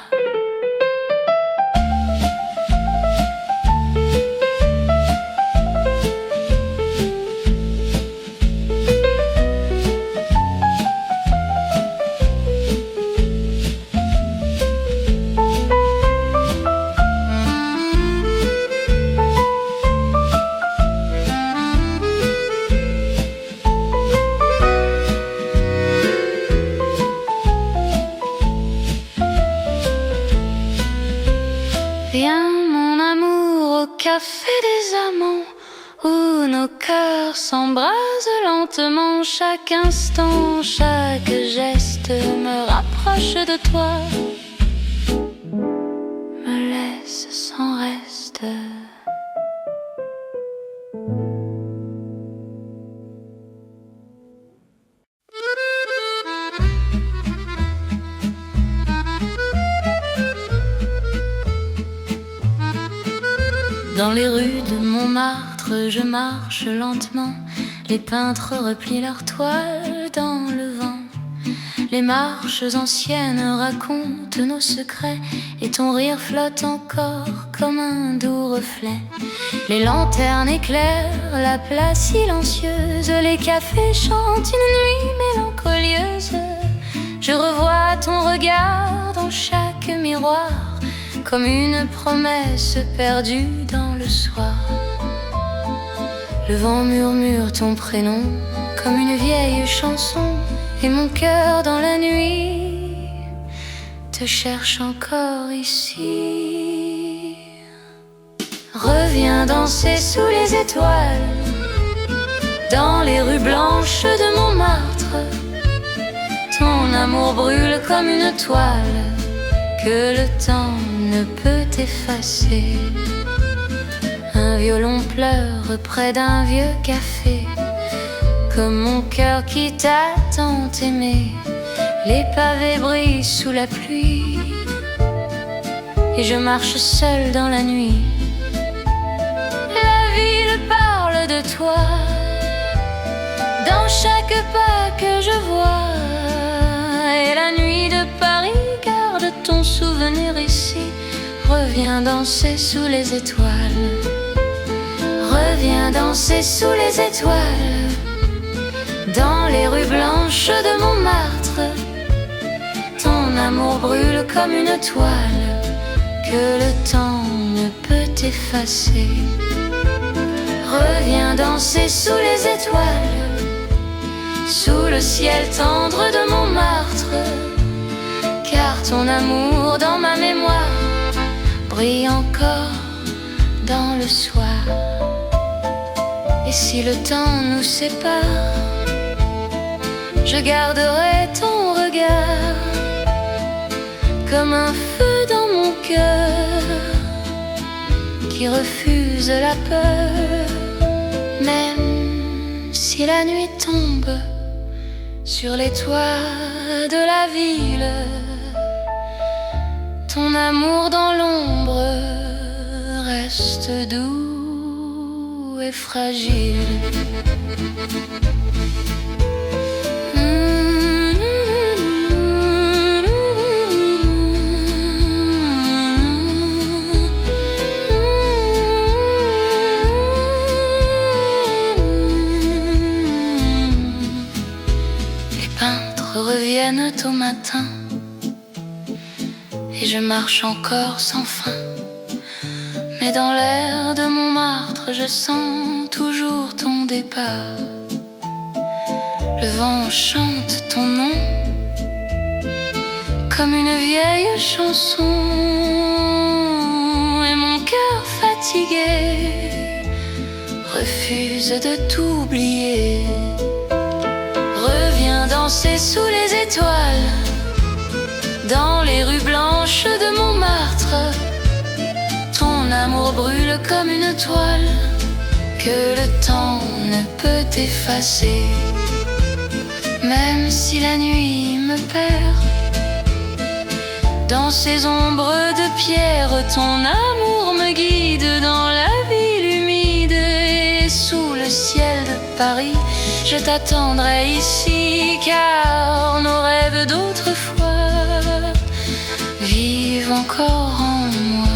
Viens mon amour au café des amants, où nos cœurs s'embrasent lentement. Chaque instant, chaque geste me rapproche de toi, me laisse sans reste. Dans les rues de Montmartre, je marche lentement. Les peintres replient leurs toiles dans le vent. Les marches anciennes racontent nos secrets, et ton rire flotte encore comme un doux reflet. Les lanternes éclairent la place silencieuse, les cafés chantent une nuit mélancolieuse. Je revois regard dans chaque miroir, comme une promesse perdue dans le soir. Le vent murmure ton prénom comme une vieille chanson, et mon cœur dans la nuit te cherche encore ici. Reviens danser sous les étoiles, dans les rues blanches de Montmartre. Ton amour brûle comme une toile que le temps ne peut effacer. Un violon pleure près d'un vieux café, comme mon cœur qui t'a tant aimé. Les pavés brillent sous la pluie, et je marche seule dans la nuit. La ville parle de toi dans chaque pas que je vois, et la nuit de Paris garde ton souvenir ici. Reviens danser sous les étoiles, reviens danser sous les étoiles, dans les rues blanches de Montmartre. Ton amour brûle comme une toile que le temps ne peut effacer. Reviens danser sous les étoiles, sous le ciel tendre de Montmartre, car ton amour dans ma mémoire brille encore dans le soir. Et si le temps nous sépare, je garderai ton regard comme un feu dans mon cœur qui refuse la peur. Même si la nuit tombe sur les toits de la ville, ton amour dans l'ombre reste doux et fragile. Reviennent au matin, et je marche encore sans fin. Mais dans l'air de Montmartre, je sens toujours ton départ. Le vent chante ton nom comme une vieille chanson, et mon cœur fatigué refuse de t'oublier. Reviens danser sous les étoiles, dans les rues blanches de Montmartre. Ton amour brûle comme une toile que le temps ne peut effacer. Même si la nuit me perd dans ces ombres de pierre, ton amour me guide dans la ville humide, et sous le ciel de Paris je t'attendrai ici, car nos rêves d'autrefois vivent encore en moi.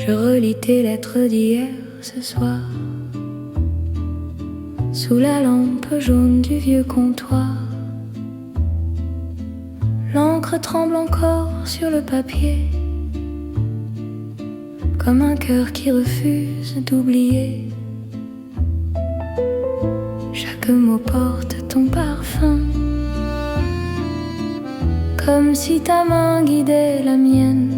Je relis tes lettres d'hier ce soir, sous la lampe jaune du vieux comptoir. L'encre tremble encore sur le papier, comme un cœur qui refuse d'oublier. Chaque mot porte ton parfum, comme si ta main guidait la mienne.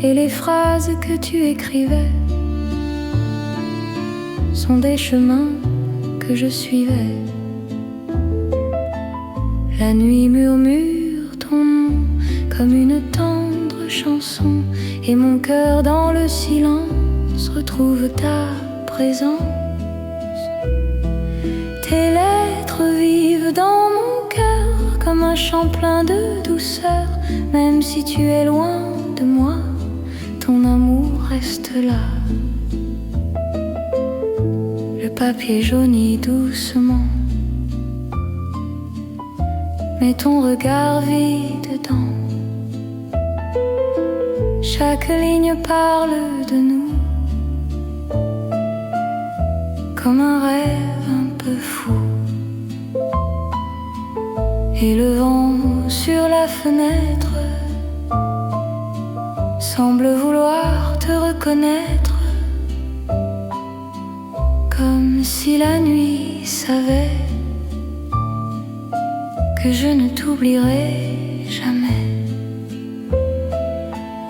Et les phrases que tu écrivais sont des chemins que je suivais. La nuit murmure ton nom comme une tendre chanson, et mon cœur dans le silence retrouve ta présence. Tes lettres vivent dans mon cœur comme un chant plein de douceur. Même si tu es loin de moi, ton amour reste là. Le papier jaunit doucement, mais ton regard vit dedans. Chaque ligne parle de nous, comme un rêve un peu fou. Et le vent sur la fenêtre semble vouloir te reconnaître, comme si la nuit savait que je ne t'oublierai jamais.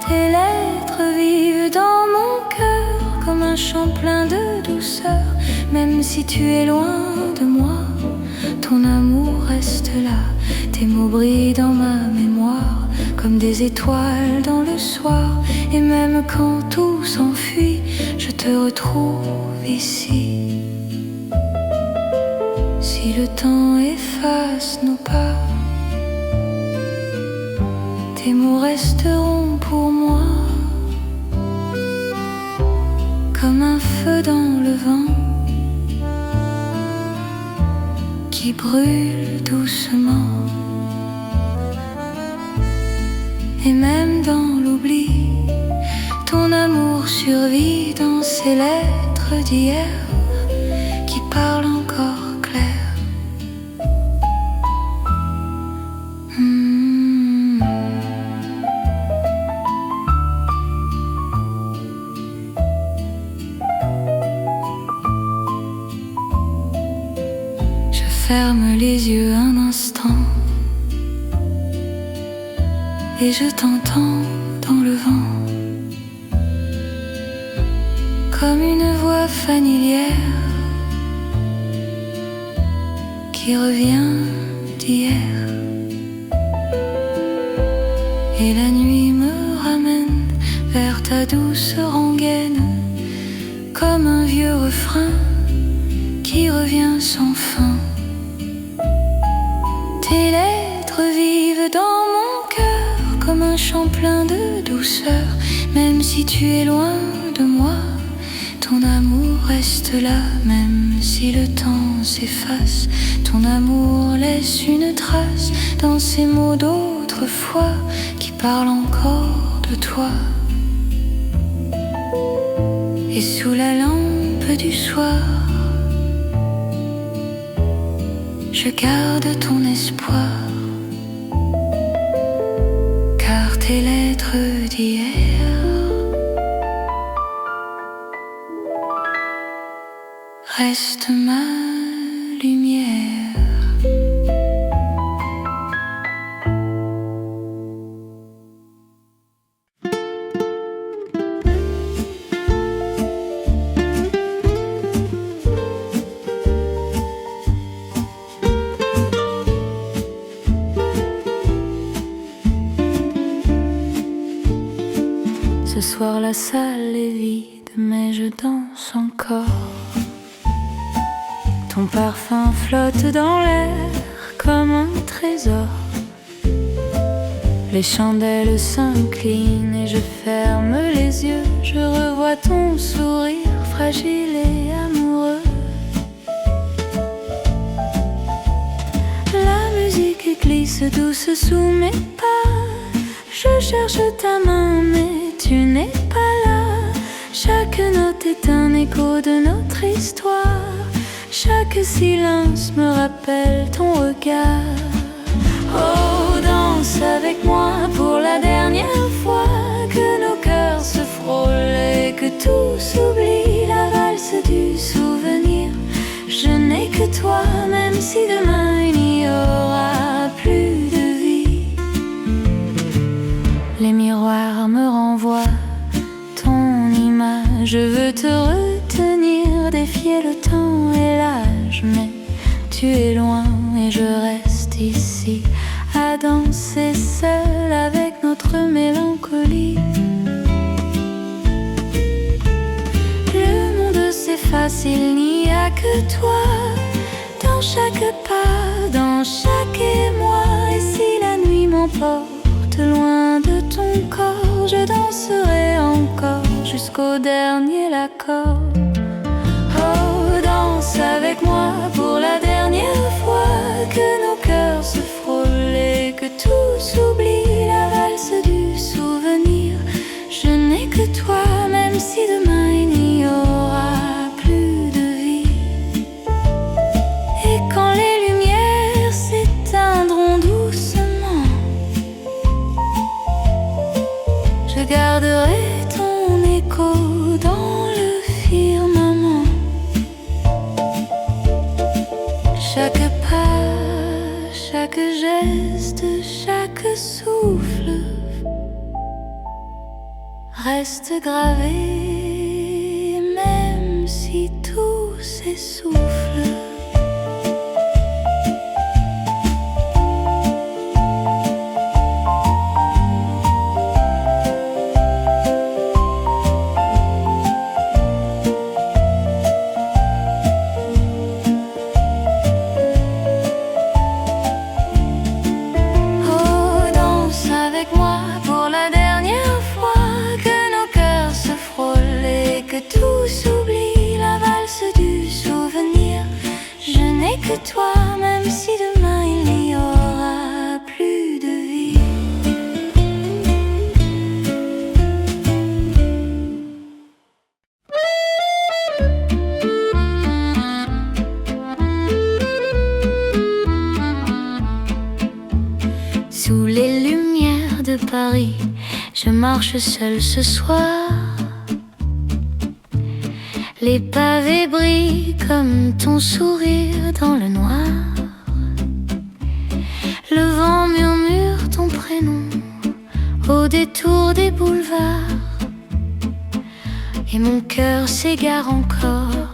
Tes lettres vivent dans mon cœur comme un chant plein de douceur. Même si tu es loin de moi, ton amour reste là. Tes mots brillent dans ma mémoire comme des étoiles dans le soir. Et même quand tout s'enfuit, je te retrouve ici. Si le temps efface nos pas, tes mots resteront pour moi comme un feu dans le vent qui brûle doucement. Et même dans l'oubli, ton amour survit dans ces lettres d'hier qui parlent encore clair. Je ferme les yeux un instant et je t'entends dans le vent, comme une voix familière qui revient d'hier. Et la nuit me ramène vers ta douce rengaine, comme un vieux refrain qui revient sans fin. Tes lettres vivent dans mon cœur comme un chant plein de douceur. Même si tu es loin de moi, ton amour reste là. Même si le temps s'efface, ton amour laisse une trace dans ces mots d'autrefois qui parlent encore de toi. Et sous la lampe du soir, je garde ton espoir, car tes lettres d'hier restent ma lumière. Ce soir la salle est vide, mais je danse encore. Ton parfum flotte dans l'air comme un trésor. Les chandelles s'inclinent et je ferme les yeux. Je revois ton sourire fragile et amoureux. La musique glisse douce sous mes pas. Je cherche ta main mais tu n'es pas là. Chaque note est un écho de notre histoire. Chaque silence me rappelle ton regard. Oh, danse avec moi pour la dernière fois, que nos cœurs se frôlent et que tout s'oublie. La valse du souvenir, je n'ai que toi, même si demain il n'y aura plus de vie. Les miroirs me renvoient ton image. Je veux te retenir, défier le temps et l'âge, mais tu es loin et je reste ici à danser seul avec notre mélancolie. Le monde s'efface face, il n'y a que toi. Dans chaque pas, dans chaque émoi. Et si la nuit m'emporte loin de ton corps, je danserai encore jusqu'au dernier accord. Oh, danse avec moi pour la dernière fois, que nos cœurs se frôlent et que tout s'oublie. La valse du souvenir, je n'ai que toi, même si demain il n'y aura plus de vie. Et quand les lumières s'éteindront doucement, je garderai ton écho dans le firmament. Chaque pas, chaque geste, chaque souffle reste gravé, même si tout s'essouffle. Tout s'oublie, la valse du souvenir. Je n'ai que toi, même si demain il n'y aura plus de vie. Sous les lumières de Paris, je marche seule ce soir. Les pavés brillent comme ton sourire dans le noir. Le vent murmure ton prénom au détour des boulevards. Et mon cœur s'égare encore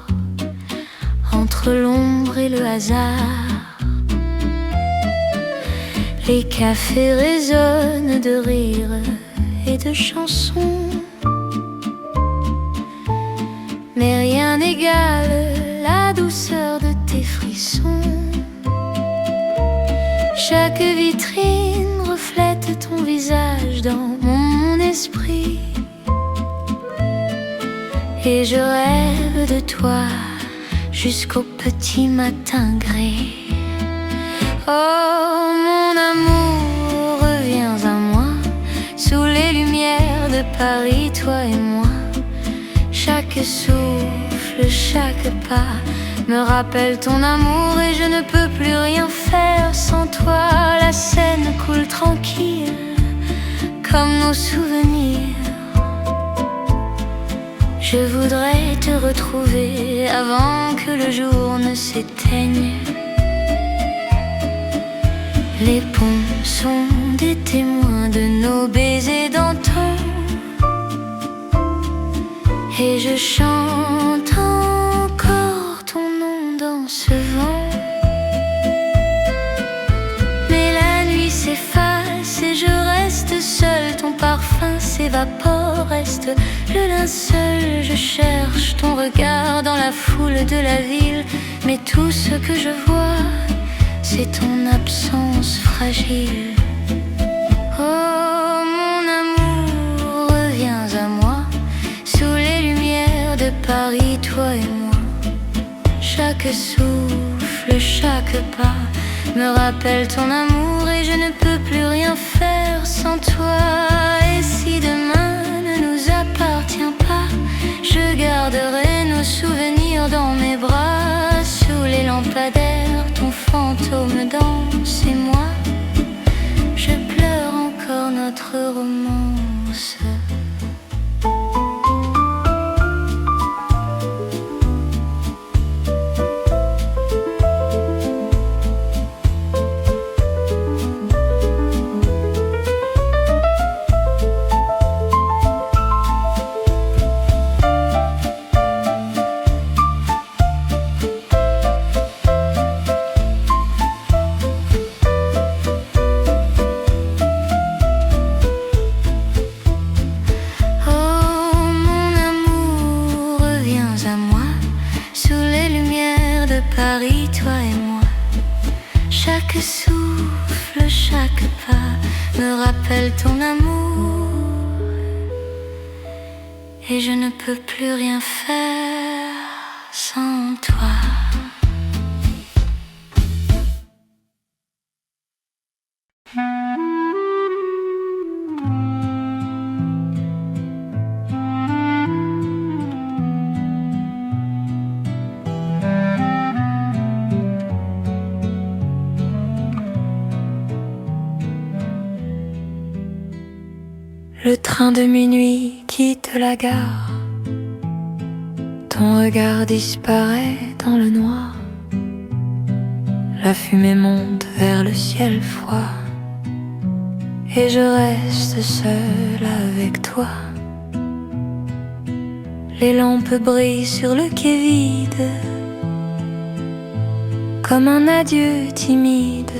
entre l'ombre et le hasard. Les cafés résonnent de rires et de chansons, mais rien n'égale la douceur de tes frissons. Chaque vitrine reflète ton visage dans mon esprit, et je rêve de toi jusqu'au petit matin gris. Oh mon amour, reviens à moi, sous les lumières de Paris, toi et moi. Chaque souffle, chaque pas me rappelle ton amour, et je ne peux plus rien faire sans toi. La Seine coule tranquille comme nos souvenirs. Je voudrais te retrouver avant que le jour ne s'éteigne. Les ponts sont des témoins de nos baisers d'antan, et je chante encore ton nom dans ce vent. Mais la nuit s'efface et je reste seule. Ton parfum s'évapore, reste le linceul. Je cherche ton regard dans la foule de la ville, mais tout ce que je vois, c'est ton absence fragile. Oh mon amour, reviens à moi, sous les lumières de Paris, toi et moi. Chaque souffle, chaque pas me rappelle ton amour, et je ne peux plus rien faire sans toi. Et si demain ne nous appartient pas, je garderai nos souvenirs dans mes bras. Sous les lampadaires, ton fantôme danse, et moi, je pleure encore notre romance. Paris, toi et moi. Chaque souffle, chaque pas me rappelle ton amour. Et je ne peux plus rien faire sans toi. Le train de minuit quitte la gare. Ton regard disparaît dans le noir. La fumée monte vers le ciel froid. Et je reste seule avec toi. Les lampes brillent sur le quai vide, comme un adieu timide.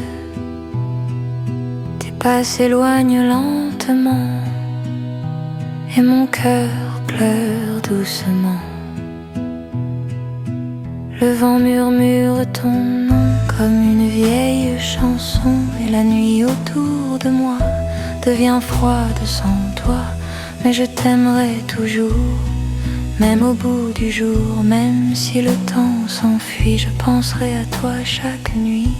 Tes pas s'éloignent lentement. Et mon cœur pleure doucement. Le vent murmure ton nom comme une vieille chanson. Et la nuit autour de moi devient froide sans toi. Mais je t'aimerai toujours, même au bout du jour. Même si le temps s'enfuit, je penserai à toi chaque nuit.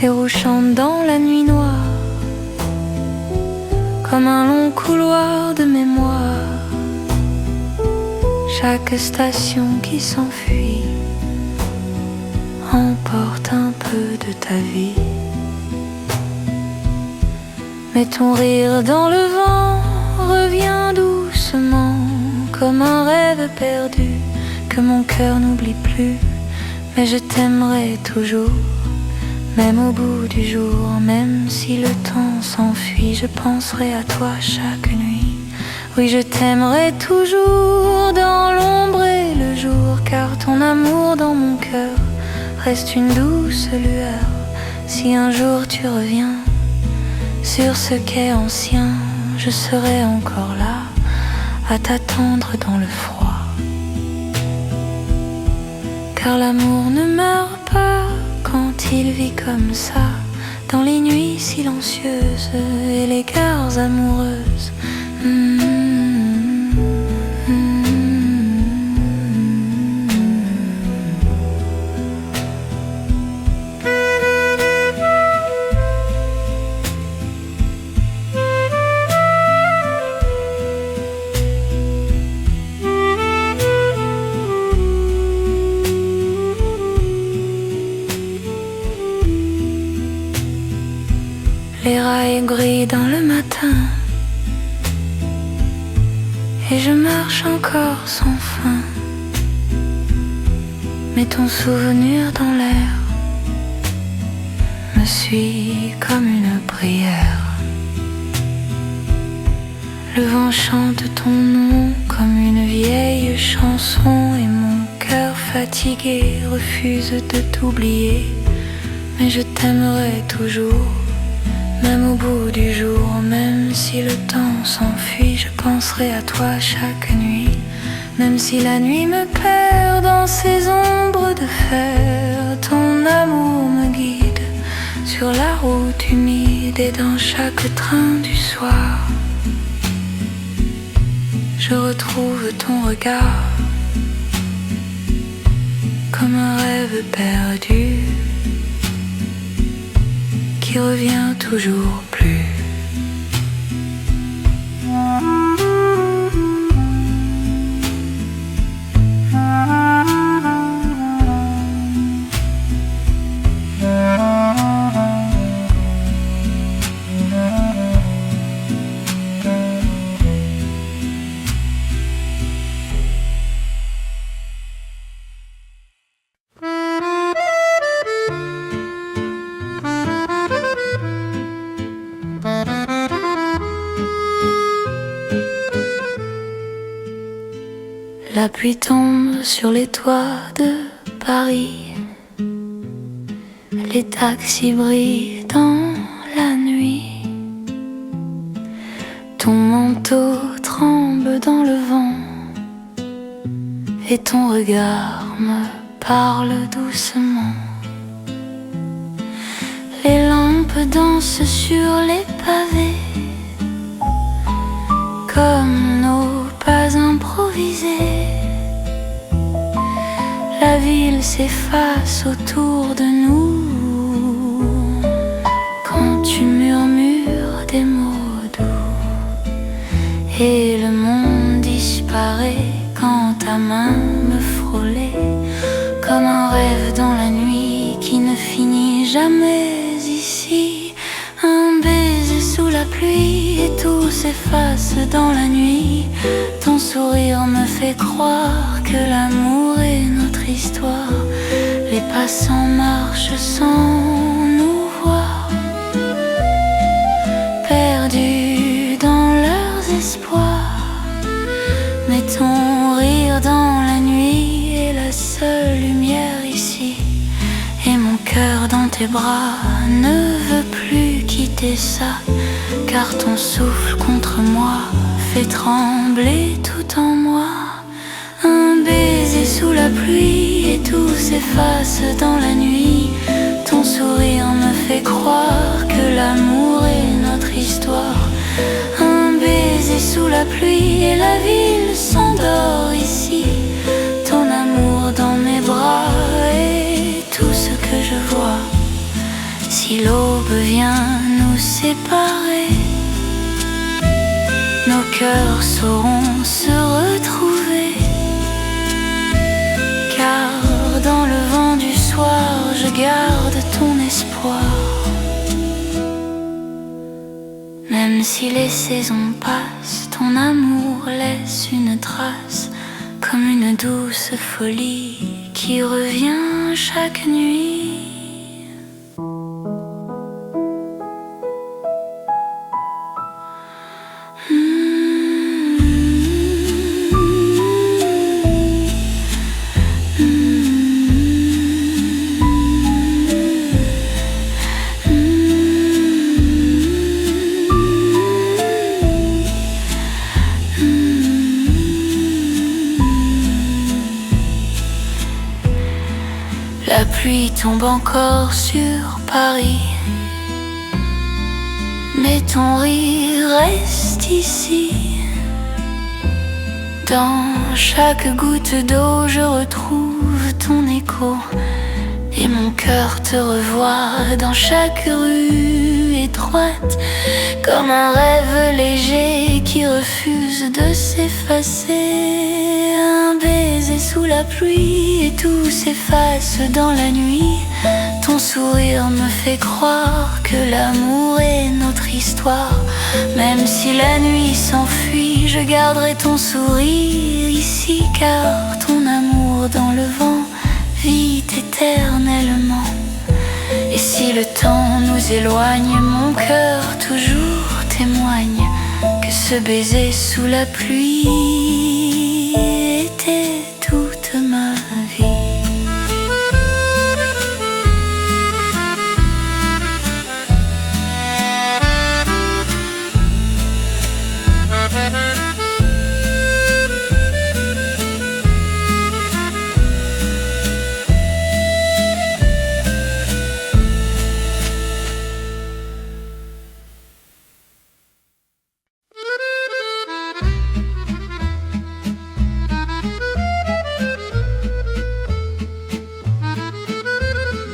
Les roues chantent dans la nuit noire, comme un long couloir de mémoire. Chaque station qui s'enfuit emporte un peu de ta vie. Mais ton rire dans le vent revient doucement, comme un rêve perdu que mon cœur n'oublie plus. Mais je t'aimerai toujours, même au bout du jour. Même si le temps s'enfuit, je penserai à toi chaque nuit. Oui, je t'aimerai toujours dans l'ombre et le jour, car ton amour dans mon cœur reste une douce lueur. Si un jour tu reviens sur ce quai ancien, je serai encore là à t'attendre dans le froid. Car l'amour ne meurt pas quand il vit comme ça, dans les nuits silencieuses et les gares amoureuses. Les rails brillent dans le matin et je marche encore sans fin. Mais ton souvenir dans l'air me suit comme une prière. Le vent chante ton nom comme une vieille chanson et mon cœur fatigué refuse de t'oublier. Mais je t'aimerai toujours, même au bout du jour. Même si le temps s'enfuit, je penserai à toi chaque nuit. Même si la nuit me perd dans ces ombres de fer, ton amour me guide sur la route humide. Et dans chaque train du soir, je retrouve ton regard comme un rêve perdu qui revient toujours plus. La pluie tombe sur les toits de Paris. Les taxis brillent dans la nuit. Ton manteau tremble dans le vent et ton regard me parle doucement. lampes dansent sur les pavés comme nos pas improvisés. La ville s'efface autour de nous quand tu murmures des mots doux, et le monde disparaît quand ta main me frôlait comme un rêve dans la nuit qui ne finit jamais ici. Un baiser sous la pluie et tout s'efface dans la nuit. Ton sourire me fait croire que l'amour est notre histoire. Les passants marchent sans nous voir, perdus dans leurs espoirs. Mais ton rire dans la nuit est la seule lumière ici. Et mon cœur dans tes bras ne veut plus quitter ça, car ton souffle contre moi fait trembler tout en moi. Un baiser sous la pluie et tout s'efface dans la nuit. Ton sourire me fait croire que l'amour est notre histoire. Un baiser sous la pluie et la ville s'endort ici. Ton amour dans mes bras est tout ce que je vois. Si l'aube vient nous séparer, nos cœurs sauront se retrouver. Car dans le vent du soir, je garde ton espoir. Même si les saisons passent, ton amour laisse une trace, comme une douce folie qui revient chaque nuit. La pluie tombe encore sur Paris, mais ton rire reste ici. Dans chaque goutte d'eau je retrouve ton écho, et mon cœur te revoit dans chaque rue étroite, comme un rêve léger qui refuse de s'effacer. Un baiser sous la pluie et tout s'efface dans la nuit. Ton sourire me fait croire que l'amour est notre histoire. Même si la nuit s'enfuit, je garderai ton sourire ici, car ton amour dans le vent vit éternellement. Et si le temps nous éloigne, mon cœur toujours témoigne que ce baiser sous la pluie était toute ma vie.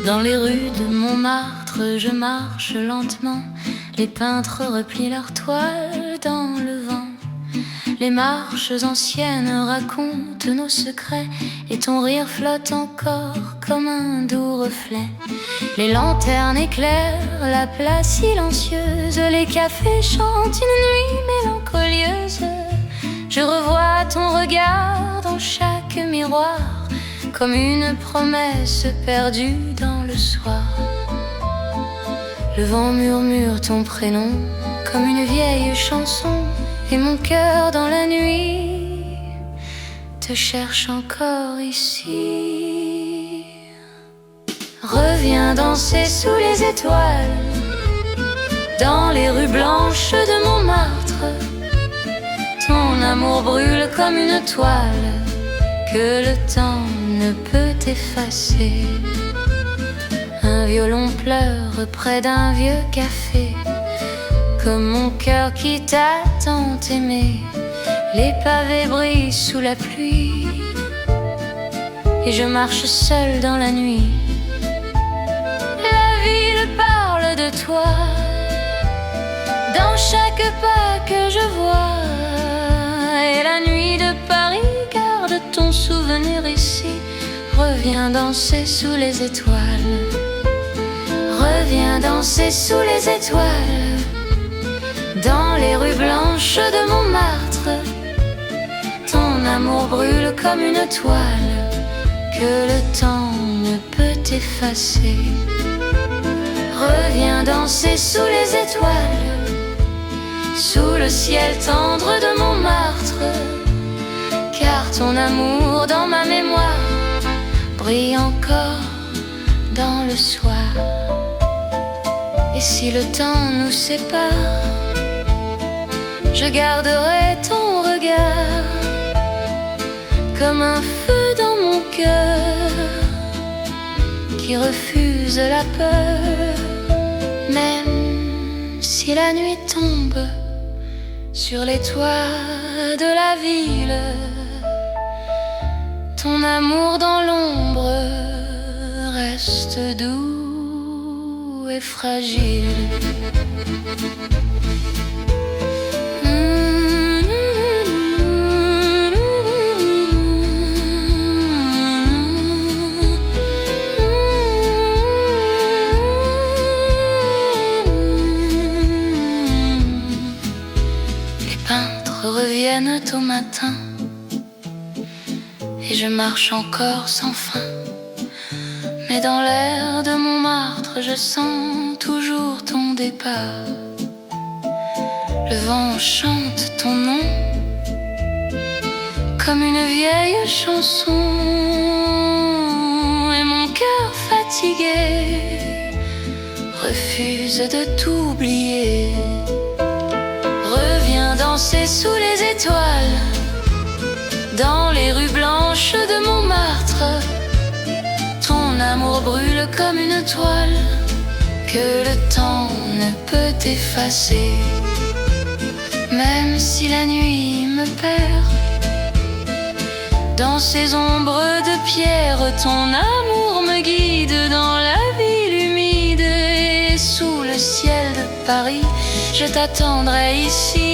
Dans les rues de Montmartre, je marche lentement. Les peintres replient leurs toiles dans le vent. Les marches anciennes racontent nos secrets, et ton rire flotte encore comme un doux reflet. Les lanternes éclairent la place silencieuse, les cafés chantent une nuit mélancolieuse. Je revois ton regard dans chaque miroir, comme une promesse perdue dans le soir. Le vent murmure ton prénom comme une vieille chanson, et mon cœur dans la nuit te cherche encore ici. Reviens danser sous les étoiles, dans les rues blanches de Montmartre. Ton amour brûle comme une toile que le temps ne peut effacer. Un violon pleure près d'un vieux café, comme mon cœur qui t'a tant aimé. Les pavés brillent sous la pluie, et je marche seule dans la nuit. La ville parle de toi, dans chaque pas que je vois. Et la nuit de Paris garde ton souvenir ici. Reviens danser sous les étoiles. Reviens danser sous les étoiles. Dans les rues blanches de Montmartre, ton amour brûle comme une toile que le temps ne peut effacer. Reviens danser sous les étoiles, sous le ciel tendre de Montmartre, car ton amour dans ma mémoire brille encore dans le soir. Et si le temps nous sépare, je garderai ton regard comme un feu dans mon cœur qui refuse la peur. Même si la nuit tombe sur les toits de la ville, ton amour dans l'ombre reste doux et fragile. Reviennent au matin, et je marche encore sans fin. Mais dans l'air de Montmartre, je sens toujours ton départ. Le vent chante ton nom comme une vieille chanson, et mon cœur fatigué refuse de t'oublier. Reviens danser sous les étoiles, dans les rues blanches de Montmartre. Ton amour brûle comme une toile que le temps ne peut effacer. Même si la nuit me perd dans ces ombres de pierre, ton amour me guide dans la ville humide. Et sous le ciel de Paris, je t'attendrai ici.